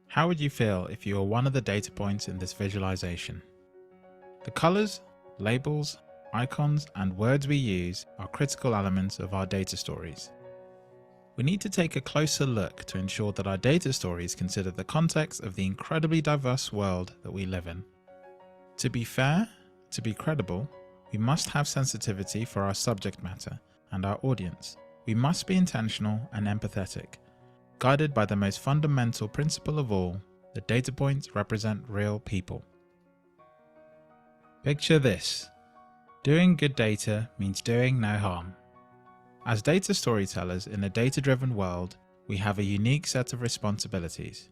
How would you feel if you were one of the data points in this visualization? The colors, labels, icons, and words we use are critical elements of our data stories. We need to take a closer look to ensure that our data stories consider the context of the incredibly diverse world that we live in. To be fair, to be credible, we must have sensitivity for our subject matter and our audience. We must be intentional and empathetic, guided by the most fundamental principle of all, that data points represent real people. Picture this. Doing good data means doing no harm. As data storytellers in a data-driven world, we have a unique set of responsibilities.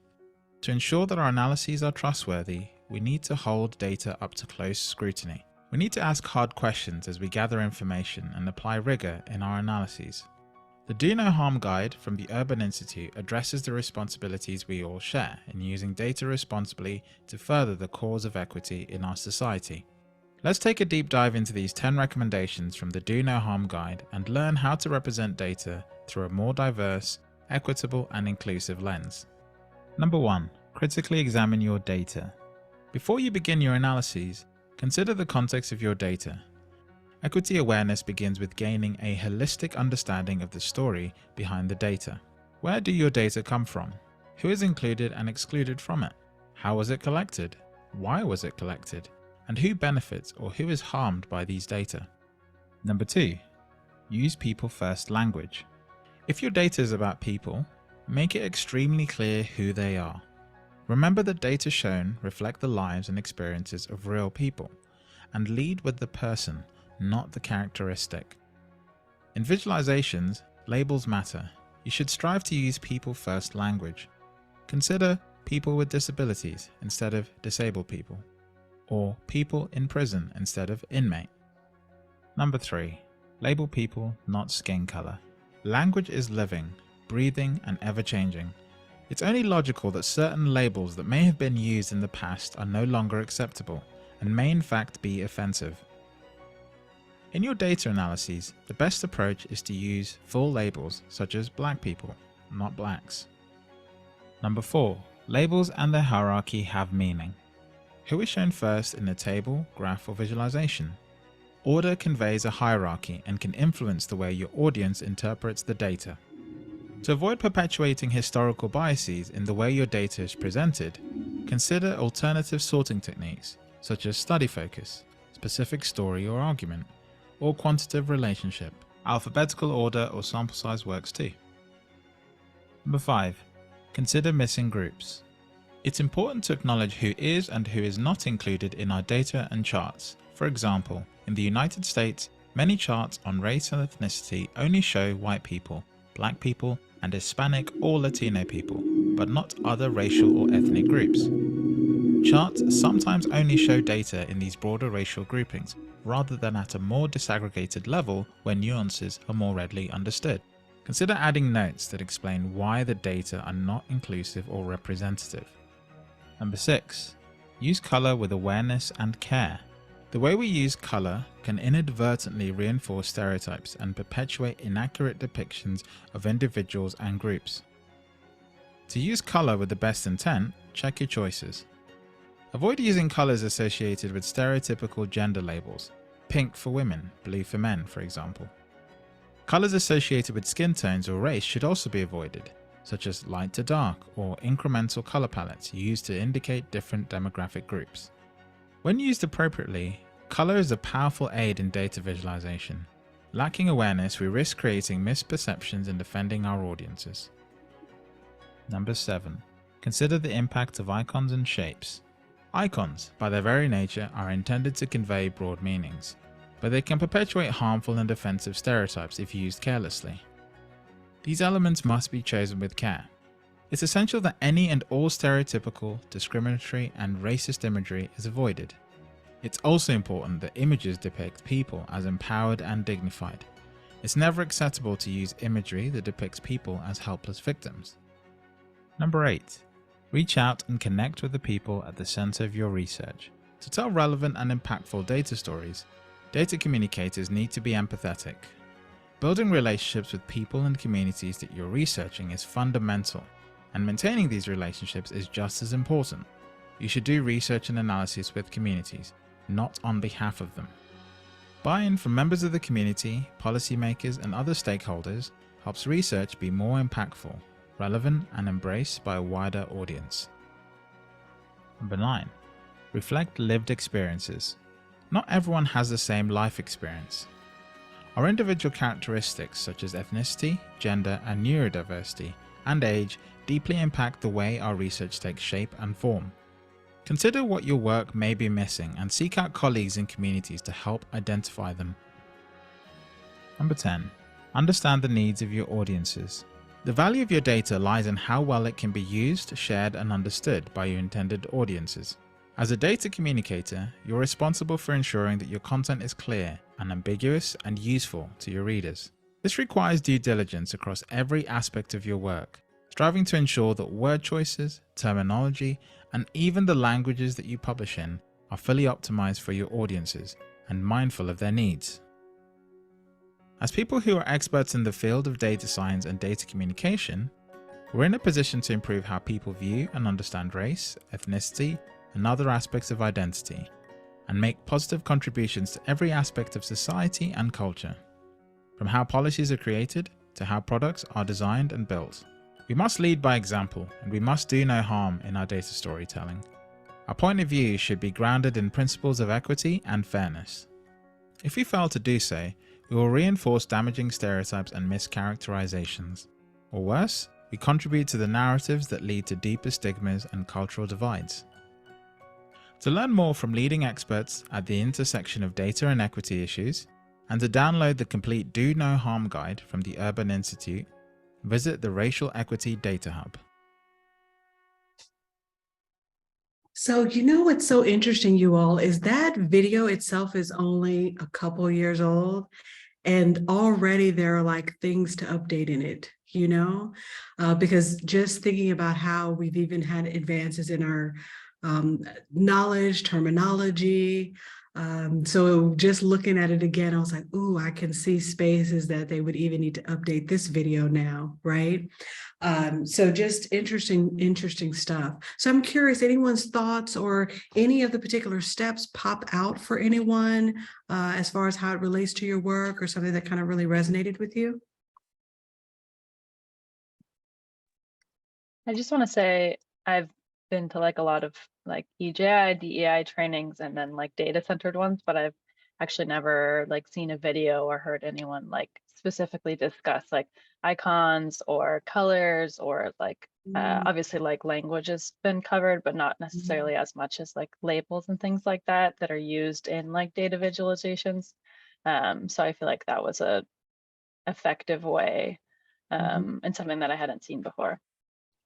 To ensure that our analyses are trustworthy, we need to hold data up to close scrutiny. We need to ask hard questions as we gather information and apply rigor in our analyses. The Do No Harm Guide from the Urban Institute addresses the responsibilities we all share in using data responsibly to further the cause of equity in our society. Let's take a deep dive into these 10 recommendations from the Do No Harm Guide and learn how to represent data through a more diverse, equitable, and inclusive lens. Number 1. Critically examine your data. Before you begin your analyses, consider the context of your data. Equity awareness begins with gaining a holistic understanding of the story behind the data. Where do your data come from? Who is included and excluded from it? How was it collected? Why was it collected? And who benefits or who is harmed by these data? Number 2. Use people-first language. If your data is about people, make it extremely clear who they are. Remember that data shown reflect the lives and experiences of real people, and lead with the person, not the characteristic. In visualizations, labels matter. You should strive to use people-first language. Consider people with disabilities instead of disabled people, or people in prison instead of inmate. Number 3. Label people, not skin color. Language is living, breathing, and ever-changing. It's only logical that certain labels that may have been used in the past are no longer acceptable, and may in fact be offensive. In your data analyses, the best approach is to use full labels such as black people, not blacks. Number 4. Labels and their hierarchy have meaning. Who is shown first in a table, graph, or visualization? order conveys a hierarchy and can influence the way your audience interprets the data. To avoid perpetuating historical biases in the way your data is presented, consider alternative sorting techniques such as study focus, specific story or argument, or quantitative relationship. Alphabetical order or sample size works too. Number 5. Consider missing groups. It's important to acknowledge who is and who is not included in our data and charts. For example, in the United States, many charts on race and ethnicity only show white people, black people, and Hispanic or Latino people, but not other racial or ethnic groups. Charts sometimes only show data in these broader racial groupings, rather than at a more disaggregated level where nuances are more readily understood. Consider adding notes that explain why the data are not inclusive or representative. Number 6. Use color with awareness and care. The way we use color can inadvertently reinforce stereotypes and perpetuate inaccurate depictions of individuals and groups. To use color with the best intent, check your choices. Avoid using colors associated with stereotypical gender labels, pink for women, blue for men, for example. Colors associated with skin tones or race should also be avoided, such as light to dark or incremental color palettes used to indicate different demographic groups. When used appropriately, color is a powerful aid in data visualization. Lacking awareness, we risk creating misperceptions and offending our audiences. Number 7. Consider the impact of icons and shapes. Icons, by their very nature, are intended to convey broad meanings, but they can perpetuate harmful and offensive stereotypes if used carelessly. These elements must be chosen with care. It's essential that any and all stereotypical, discriminatory, and racist imagery is avoided. It's also important that images depict people as empowered and dignified. It's never acceptable to use imagery that depicts people as helpless victims. Number 8. Reach out and connect with the people at the center of your research. To tell relevant and impactful data stories, data communicators need to be empathetic. Building relationships with people and communities that you're researching is fundamental, and maintaining these relationships is just as important. You should do research and analysis with communities, not on behalf of them. Buy-in from members of the community, policymakers, and other stakeholders helps research be more impactful, relevant, and embraced by a wider audience. Number 9. Reflect lived experiences. Not everyone has the same life experience. Our individual characteristics such as ethnicity, gender, and neurodiversity, and age deeply impact the way our research takes shape and form. Consider what your work may be missing and seek out colleagues in communities to help identify them. Number 10. Understand the needs of your audiences. The value of your data lies in how well it can be used, shared, and understood by your intended audiences. As a data communicator, you're responsible for ensuring that your content is clear, unambiguous, and useful to your readers. This requires due diligence across every aspect of your work, striving to ensure that word choices, terminology, and even the languages that you publish in are fully optimized for your audiences and mindful of their needs. As people who are experts in the field of data science and data communication, we're in a position to improve how people view and understand race, ethnicity, and other aspects of identity, and make positive contributions to every aspect of society and culture, from how policies are created to how products are designed and built. We must lead by example, and we must do no harm in our data storytelling. Our point of view should be grounded in principles of equity and fairness. If we fail to do so, we will reinforce damaging stereotypes and mischaracterizations. Or worse, we contribute to the narratives that lead to deeper stigmas and cultural divides. To learn more from leading experts at the intersection of data and equity issues, and to download the complete Do No Harm guide from the Urban Institute, visit the Racial Equity Data Hub. So, you know what's so interesting, you all, is that video itself is only a couple years old, and already there are like things to update in it, because just thinking about how we've even had advances in our knowledge, terminology, So just looking at it again, I was like, ooh, I can see spaces that they would even need to update this video now, right? So just interesting stuff. So I'm curious, anyone's thoughts or any of the particular steps pop out for anyone as far as how it relates to your work or something that kind of really resonated with you? I just want to say I've been to like a lot of like EJI, DEI trainings and then like data centered ones, but I've actually never like seen a video or heard anyone like specifically discuss like icons or colors or like obviously like language has been covered, but not necessarily as much as like labels and things like that that are used in like data visualizations. So I feel like that was a effective way and something that I hadn't seen before.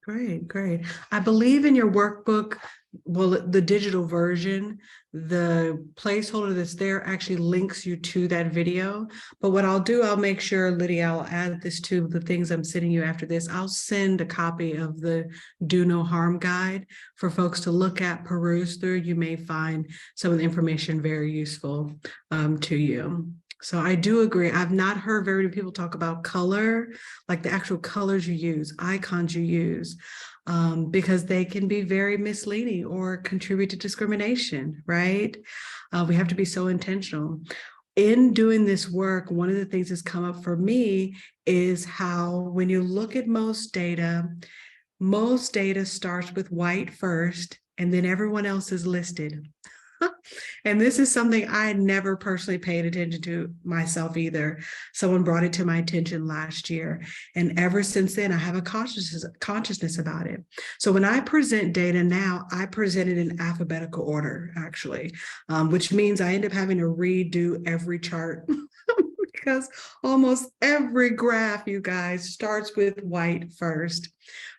Great, great. I believe in your workbook, well, the digital version, the placeholder that's there actually links you to that video. But what I'll do, I'll make sure, Lydia, I'll add this to the things I'm sending you after this. I'll send a copy of the Do No Harm guide for folks to look at, peruse through. You may find some of the information very useful to you. So I do agree. I've not heard very many people talk about color, like the actual colors you use, icons you use, because they can be very misleading or contribute to discrimination, right? We have to be so intentional. In doing this work, one of the things that's come up for me is how when you look at most data starts with white first, and then everyone else is listed. And this is something I had never personally paid attention to myself either. Someone brought it to my attention last year. And ever since then, I have a consciousness about it. So when I present data now, I present it in alphabetical order, actually, which means I end up having to redo every chart because almost every graph, you guys, starts with white first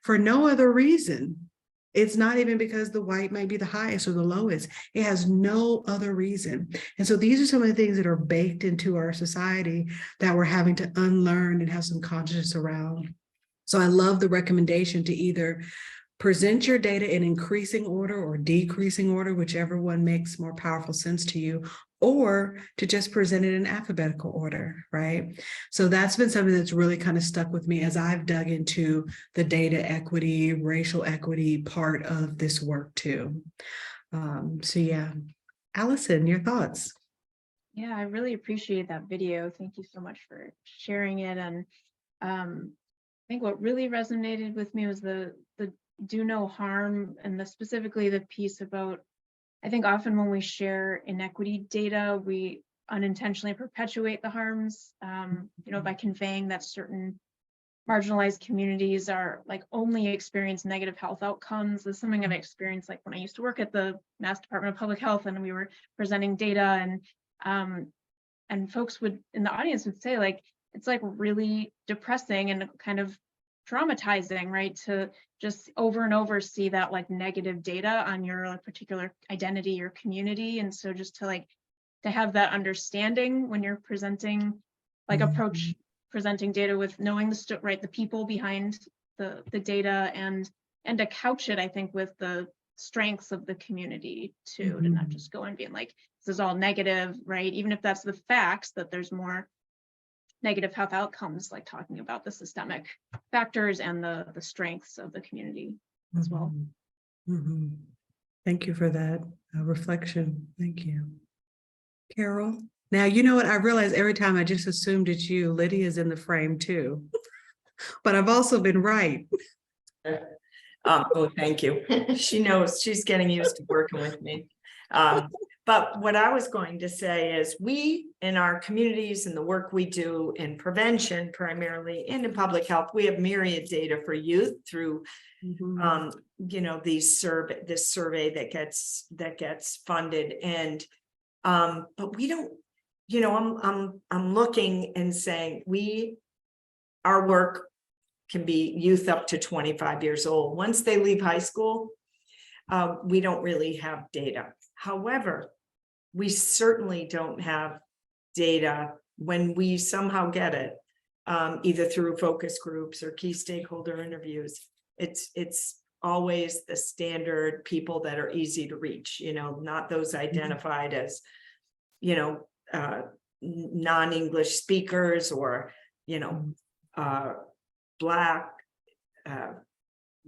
for no other reason. It's not even because the white might be the highest or the lowest. It has no other reason. And so these are some of the things that are baked into our society that we're having to unlearn and have some consciousness around. So I love the recommendation to either present your data in increasing order or decreasing order, whichever one makes more powerful sense to you, or to just present it in alphabetical order, right? So that's been something that's really kind of stuck with me as I've dug into the data equity, racial equity part of this work too. So yeah, Allison, your thoughts? Yeah, I really appreciate that video. Thank you so much for sharing it. And I think what really resonated with me was the do no harm, and specifically the piece about, I think often when we share inequity data, we unintentionally perpetuate the harms, by conveying that certain marginalized communities are like only experience negative health outcomes. This is something I've experienced like when I used to work at the Mass Department of Public Health and we were presenting data, and folks would in the audience would say like, it's like really depressing and kind of traumatizing, right? To just over and over see that like negative data on your like, particular identity or community. And so just to have that understanding when you're presenting, like approach presenting data with knowing the people behind the data and to couch it, I think, with the strengths of the community too, to not just go and being like, this is all negative, right? Even if that's the facts that there's more negative health outcomes, like talking about the systemic factors and the strengths of the community as well. Thank you for that reflection. Thank you. Carol? Now, you know what? I realize every time I just assumed it's you. Lydia's in the frame too. But I've also been right. Oh, thank you. She knows, she's getting used to working with me. But what I was going to say is we in our communities and the work we do in prevention, primarily and in public health, we have myriad data for youth through this survey that gets funded. And but we don't, I'm looking and saying our work can be youth up to 25 years old. Once they leave high school, we don't really have data. However, we certainly don't have data when we somehow get it, either through focus groups or key stakeholder interviews. It's always the standard people that are easy to reach, not those identified as you know, non-English speakers or, you know, Black,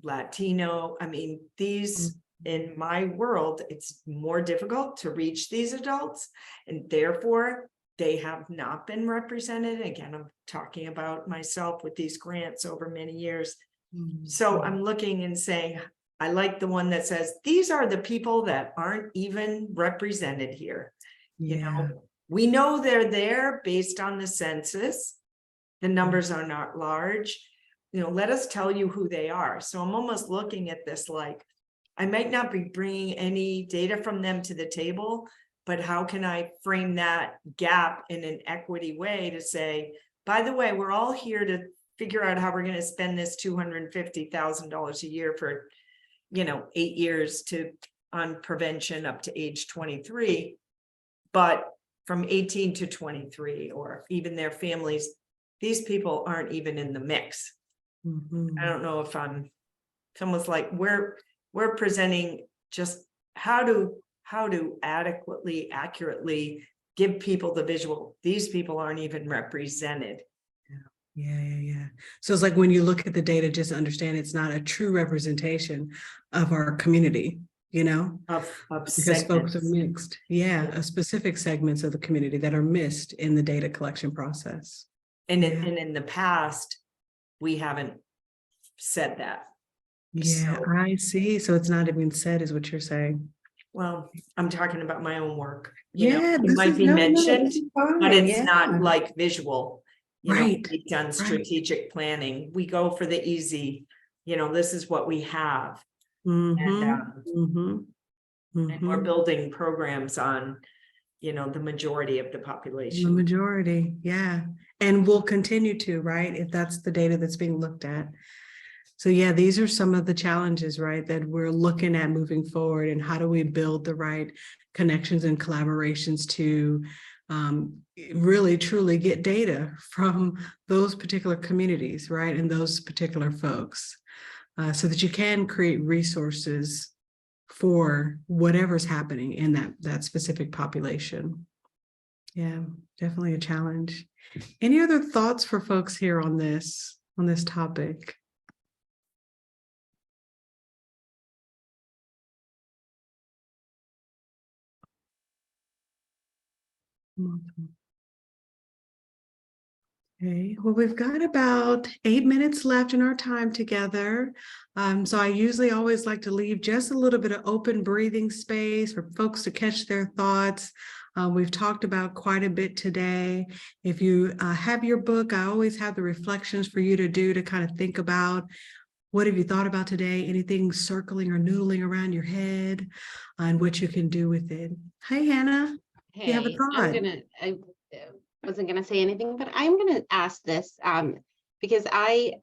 Latino. I mean, these, in my world, it's more difficult to reach these adults, and therefore they have not been represented. Again, I'm talking about myself with these grants over many years. So I'm looking and saying, I like the one that says, these are the people that aren't even represented here. You know, we know they're there based on the census. The numbers are not large. You know, let us tell you who they are. So I'm almost looking at this like, I might not be bringing any data from them to the table, but how can I frame that gap in an equity way to say, by the way, we're all here to figure out how we're going to spend this $250,000 a year for, you know, 8 years on prevention up to age 23. But from 18 to 23, or even their families, these people aren't even in the mix. I don't know if it's almost like we're presenting just how to adequately, accurately give people the visual. These people aren't even represented. Yeah. So it's like when you look at the data, just understand it's not a true representation of our community, you know, Of because folks are segments. mixed. Yeah, of specific segments of the community that are missed in the data collection process. And Yeah. in the past, we haven't said that. Yeah, So- I see. So it's not even said, is what you're saying. Well, I'm talking about my own work. You know, Yeah, it this might is be mentioned, this is but fine, it's yeah. not like visual. You know, Right, we've done strategic planning. We go for the easy, you know, this is what we have. And we're building programs on, you know, the majority of the The population. majority, yeah. And we'll continue to, right? If that's the data that's being looked at. So yeah, these are some of the challenges, right, that we're looking at moving forward, and how do we build the right connections and collaborations to really truly get data from those particular communities, right, and those particular folks, so that you can create resources for whatever's happening in that specific population. Yeah, definitely a challenge. Any other thoughts for folks here on this topic? Okay, well, we've got about 8 minutes left in our time together. So I usually always like to leave just a little bit of open breathing space for folks to catch their thoughts. We've talked about quite a bit today. If you have your book, I always have the reflections for you to do to kind of think about, what have you thought about today? Anything circling or noodling around your head, and what you can do with it. Hi, Hannah. You have a Hey, thought. I wasn't gonna say anything, but I'm gonna ask this, because I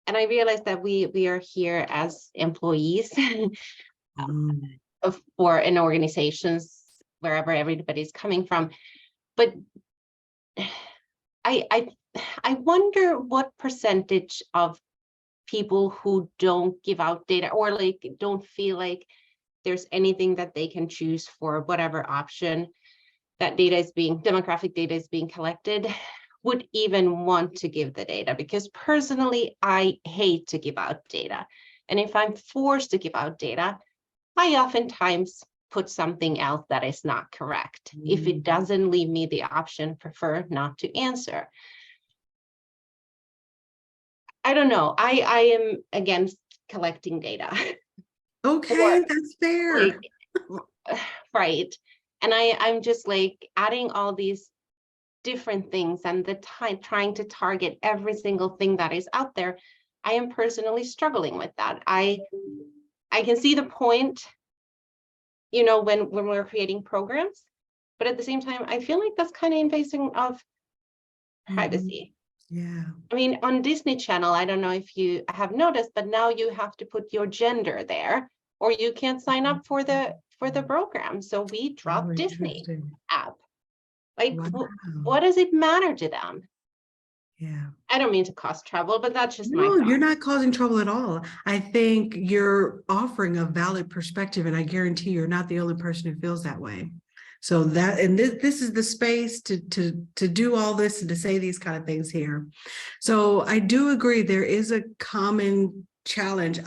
realize that we are here as employees for in organizations, wherever everybody's coming from. But I wonder what percentage of people who don't give out data, or like don't feel like there's anything that they can choose for whatever option that demographic data is being collected, would even want to give the data. Because personally, I hate to give out data. And if I'm forced to give out data, I oftentimes put something else that is not correct. If it doesn't leave me the option, prefer not to answer. I don't know. I am against collecting data. Okay, that's fair. Like, right. And I'm just like adding all these different things, and the time trying to target every single thing that is out there. I am personally struggling with that. I can see the point, you know, when we're creating programs, but at the same time, I feel like that's kind of invasive of privacy. Yeah. I mean, on Disney Channel, I don't know if you have noticed, but now you have to put your gender there, or you can't sign up for the program. So we dropped Oh, Disney interesting. app. Like, Wow. what does it matter to them? Yeah. I don't mean to cause trouble, but that's just my No, thought. you're not causing trouble at all. I think you're offering a valid perspective, and I guarantee you're not the only person who feels that way. So that, and this is the space to do all this and to say these kind of things here. So I do agree there is a common challenge.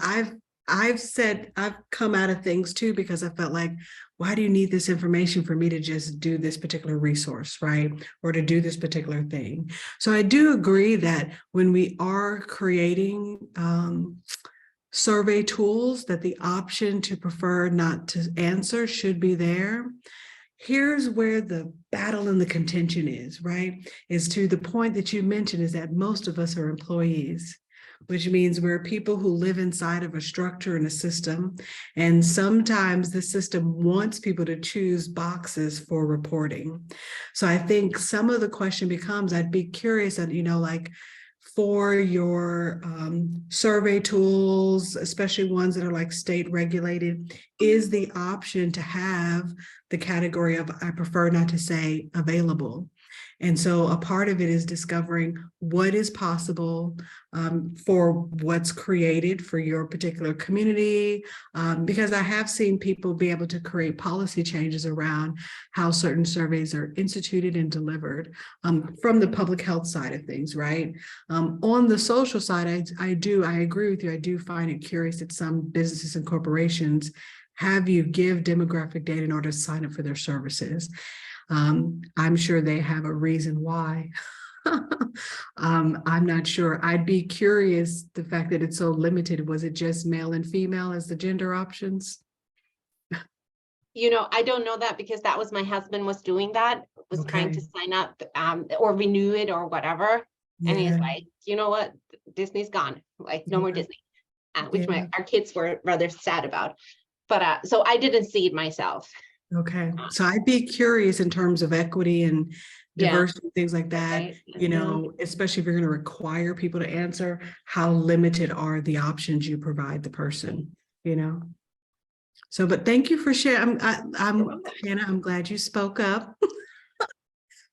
I've said, I've come out of things too, because I felt like, why do you need this information for me to just do this particular resource, right? Or to do this particular thing. So I do agree that when we are creating survey tools, that the option to prefer not to answer should be there. Here's where the battle and the contention is, right? Is to the point that you mentioned, is that most of us are employees, which means we're people who live inside of a structure and a system. And sometimes the system wants people to choose boxes for reporting. So I think some of the question becomes, I'd be curious, and like for your survey tools, especially ones that are like state regulated, is the option to have the category of, I prefer not to say, available. And so a part of it is discovering what is possible for what's created for your particular community, because I have seen people be able to create policy changes around how certain surveys are instituted and delivered from the public health side of things, right? On the social side, I agree with you. I do find it curious that some businesses and corporations have you give demographic data in order to sign up for their services. I'm sure they have a reason why. I'm not sure. I'd be curious, the fact that it's so limited. Was it just male and female as the gender options? I don't know that, because that was my husband was doing that, was trying to Okay. sign up or renew it or whatever. And he's Yeah. like, you know what? Disney's gone. Like, no more Yeah. Disney, which Yeah. our kids were rather sad about. But so I didn't see it myself. Okay, so I'd be curious in terms of equity and Yeah. diversity, things like that, Right. especially if you're going to require people to answer, how limited are the options you provide the person, So, but thank you for sharing. I'm Hannah, I'm glad you spoke up.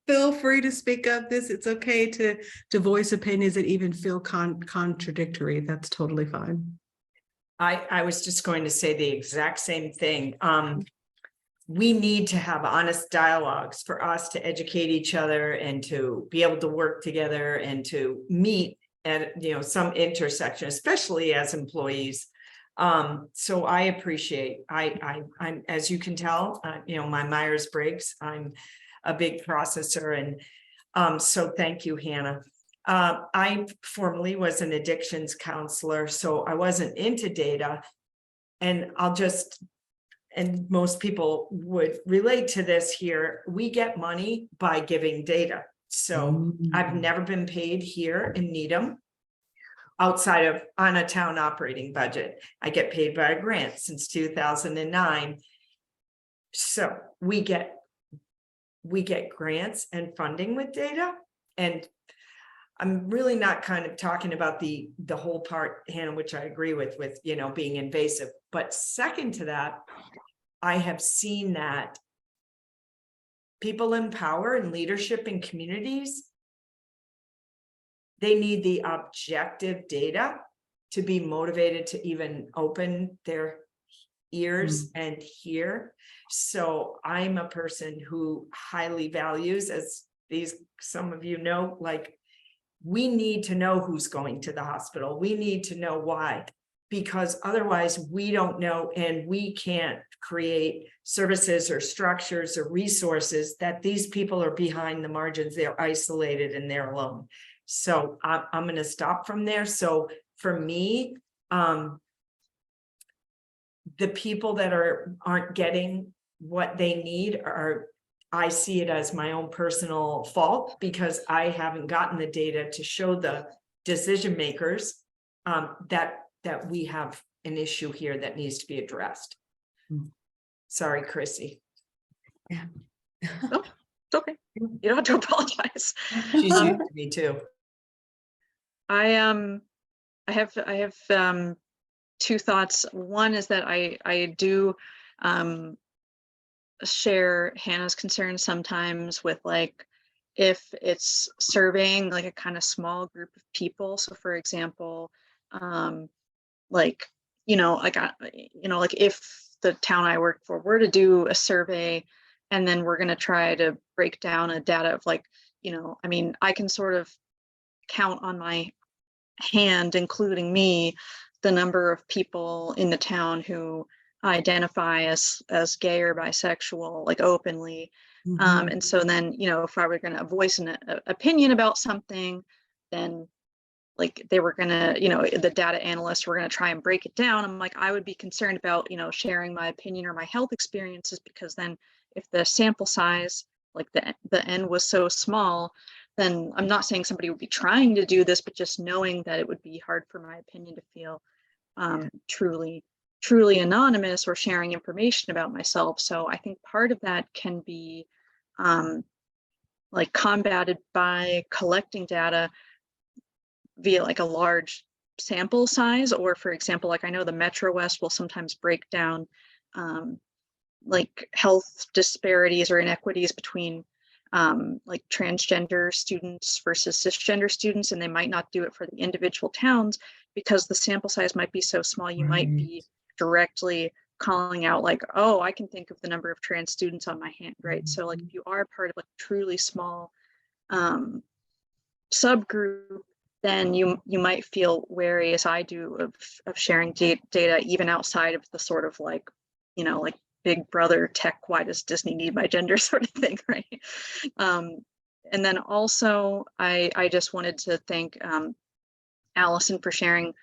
Feel free to speak up. It's okay to voice opinions that even feel contradictory. That's totally fine. I was just going to say the exact same thing. We need to have honest dialogues for us to educate each other and to be able to work together and to meet at some intersection, especially as employees. So I appreciate, I'm, as you can tell, my Myers-Briggs, I'm a big processor, and so thank you, Hannah. I formerly was an addictions counselor, so I wasn't into data, and and most people would relate to this here. We get money by giving data. So I've never been paid here in Needham outside of on a town operating budget. I get paid by a grant since 2009. So we get grants and funding with data. And I'm really not kind of talking about the whole part, Hannah, which I agree with being invasive. But second to that, I have seen that people in power and leadership in communities, they need the objective data to be motivated to even open their ears and hear. So I'm a person who highly values, as some of you know, like, we need to know who's going to the hospital. We need to know why, because otherwise we don't know, and we can't create services or structures or resources that these people are behind the margins. They're isolated and they're alone. So I'm going to stop from there. So for me, the people that aren't getting what they need I see it as my own personal fault, because I haven't gotten the data to show the decision makers that we have an issue here that needs to be addressed. Sorry, Chrissy. Yeah. It's okay. You don't have to apologize. She's used to me too. I have two thoughts. One is that I do share Hannah's concerns sometimes with, like, if it's surveying like a kind of small group of people. So for example, like if the town I work for were to do a survey And then we're gonna try to break down a data of like, I mean, I can sort of count on my hand, including me, the number of people in the town who identify as gay or bisexual, like openly. Mhm. And so then, if I were going to voice an opinion about something, then like they were going to, the data analysts were going to try and break it down. I'm like, I would be concerned about, sharing my opinion or my health experiences, because then if the sample size, like the N was so small, then I'm not saying somebody would be trying to do this, but just knowing that it would be hard for my opinion to feel truly anonymous or sharing information about myself. So I think part of that can be like combated by collecting data via like a large sample size, or for example, like I know the Metro West will sometimes break down like health disparities or inequities between like transgender students versus cisgender students, and they might not do it for the individual towns because the sample size might be so small. You might be directly calling out like, oh, I can think of the number of trans students on my hand, right? So like if you are part of a truly small subgroup, then you might feel wary, as I do, of sharing data even outside of the sort of like, like Big Brother tech, why does Disney need my gender sort of thing, right? And then also, I just wanted to thank Allison for sharing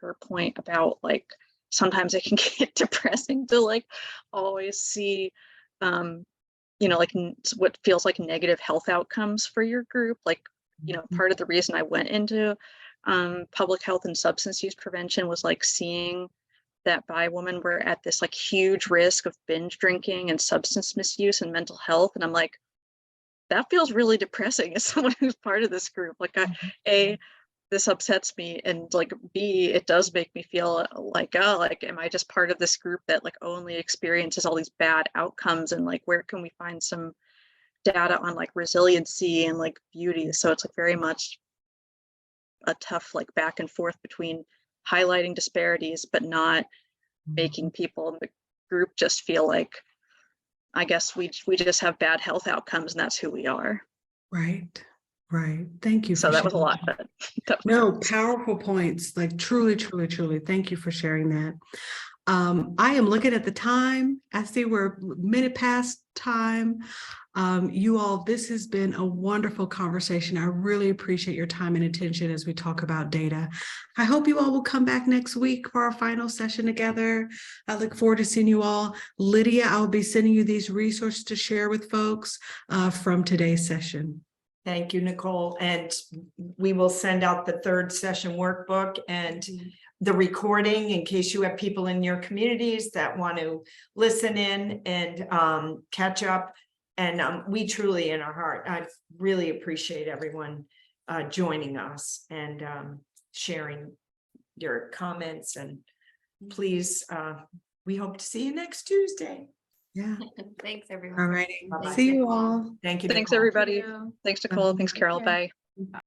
her point about like, sometimes it can get depressing to like always see, like what feels like negative health outcomes for your group. Like, part of the reason I went into public health and substance use prevention was like seeing that bi women were at this like huge risk of binge drinking and substance misuse and mental health. And I'm like, that feels really depressing as someone who's part of this group. Like, this upsets me, and like B, it does make me feel like, oh, like, am I just part of this group that like only experiences all these bad outcomes? And like, where can we find some data on like resiliency and like beauty? So it's like very much a tough like back and forth between highlighting disparities, but not making people in the group just feel like, I guess we just have bad health outcomes and that's who we are. Right. Thank you. So for that was a sharing lot, that. but No, powerful points, like truly. Thank you for sharing that. I am looking at the time. I see we're a minute past time. You all, this has been a wonderful conversation. I really appreciate your time and attention as we talk about data. I hope you all will come back next week for our final session together. I look forward to seeing you all. Lydia, I'll be sending you these resources to share with folks from today's session. Thank you, Nicole. And we will send out the third session workbook and the recording in case you have people in your communities that want to listen in and catch up. And we truly, in our heart, I really appreciate everyone joining us and sharing your comments. And please, we hope to see you next Tuesday. Yeah. Thanks, everyone. All righty. Bye-bye. See you all. Thank you. thanks Nicole. everybody. Thanks Nicole. Thanks Carol. Take care. Bye.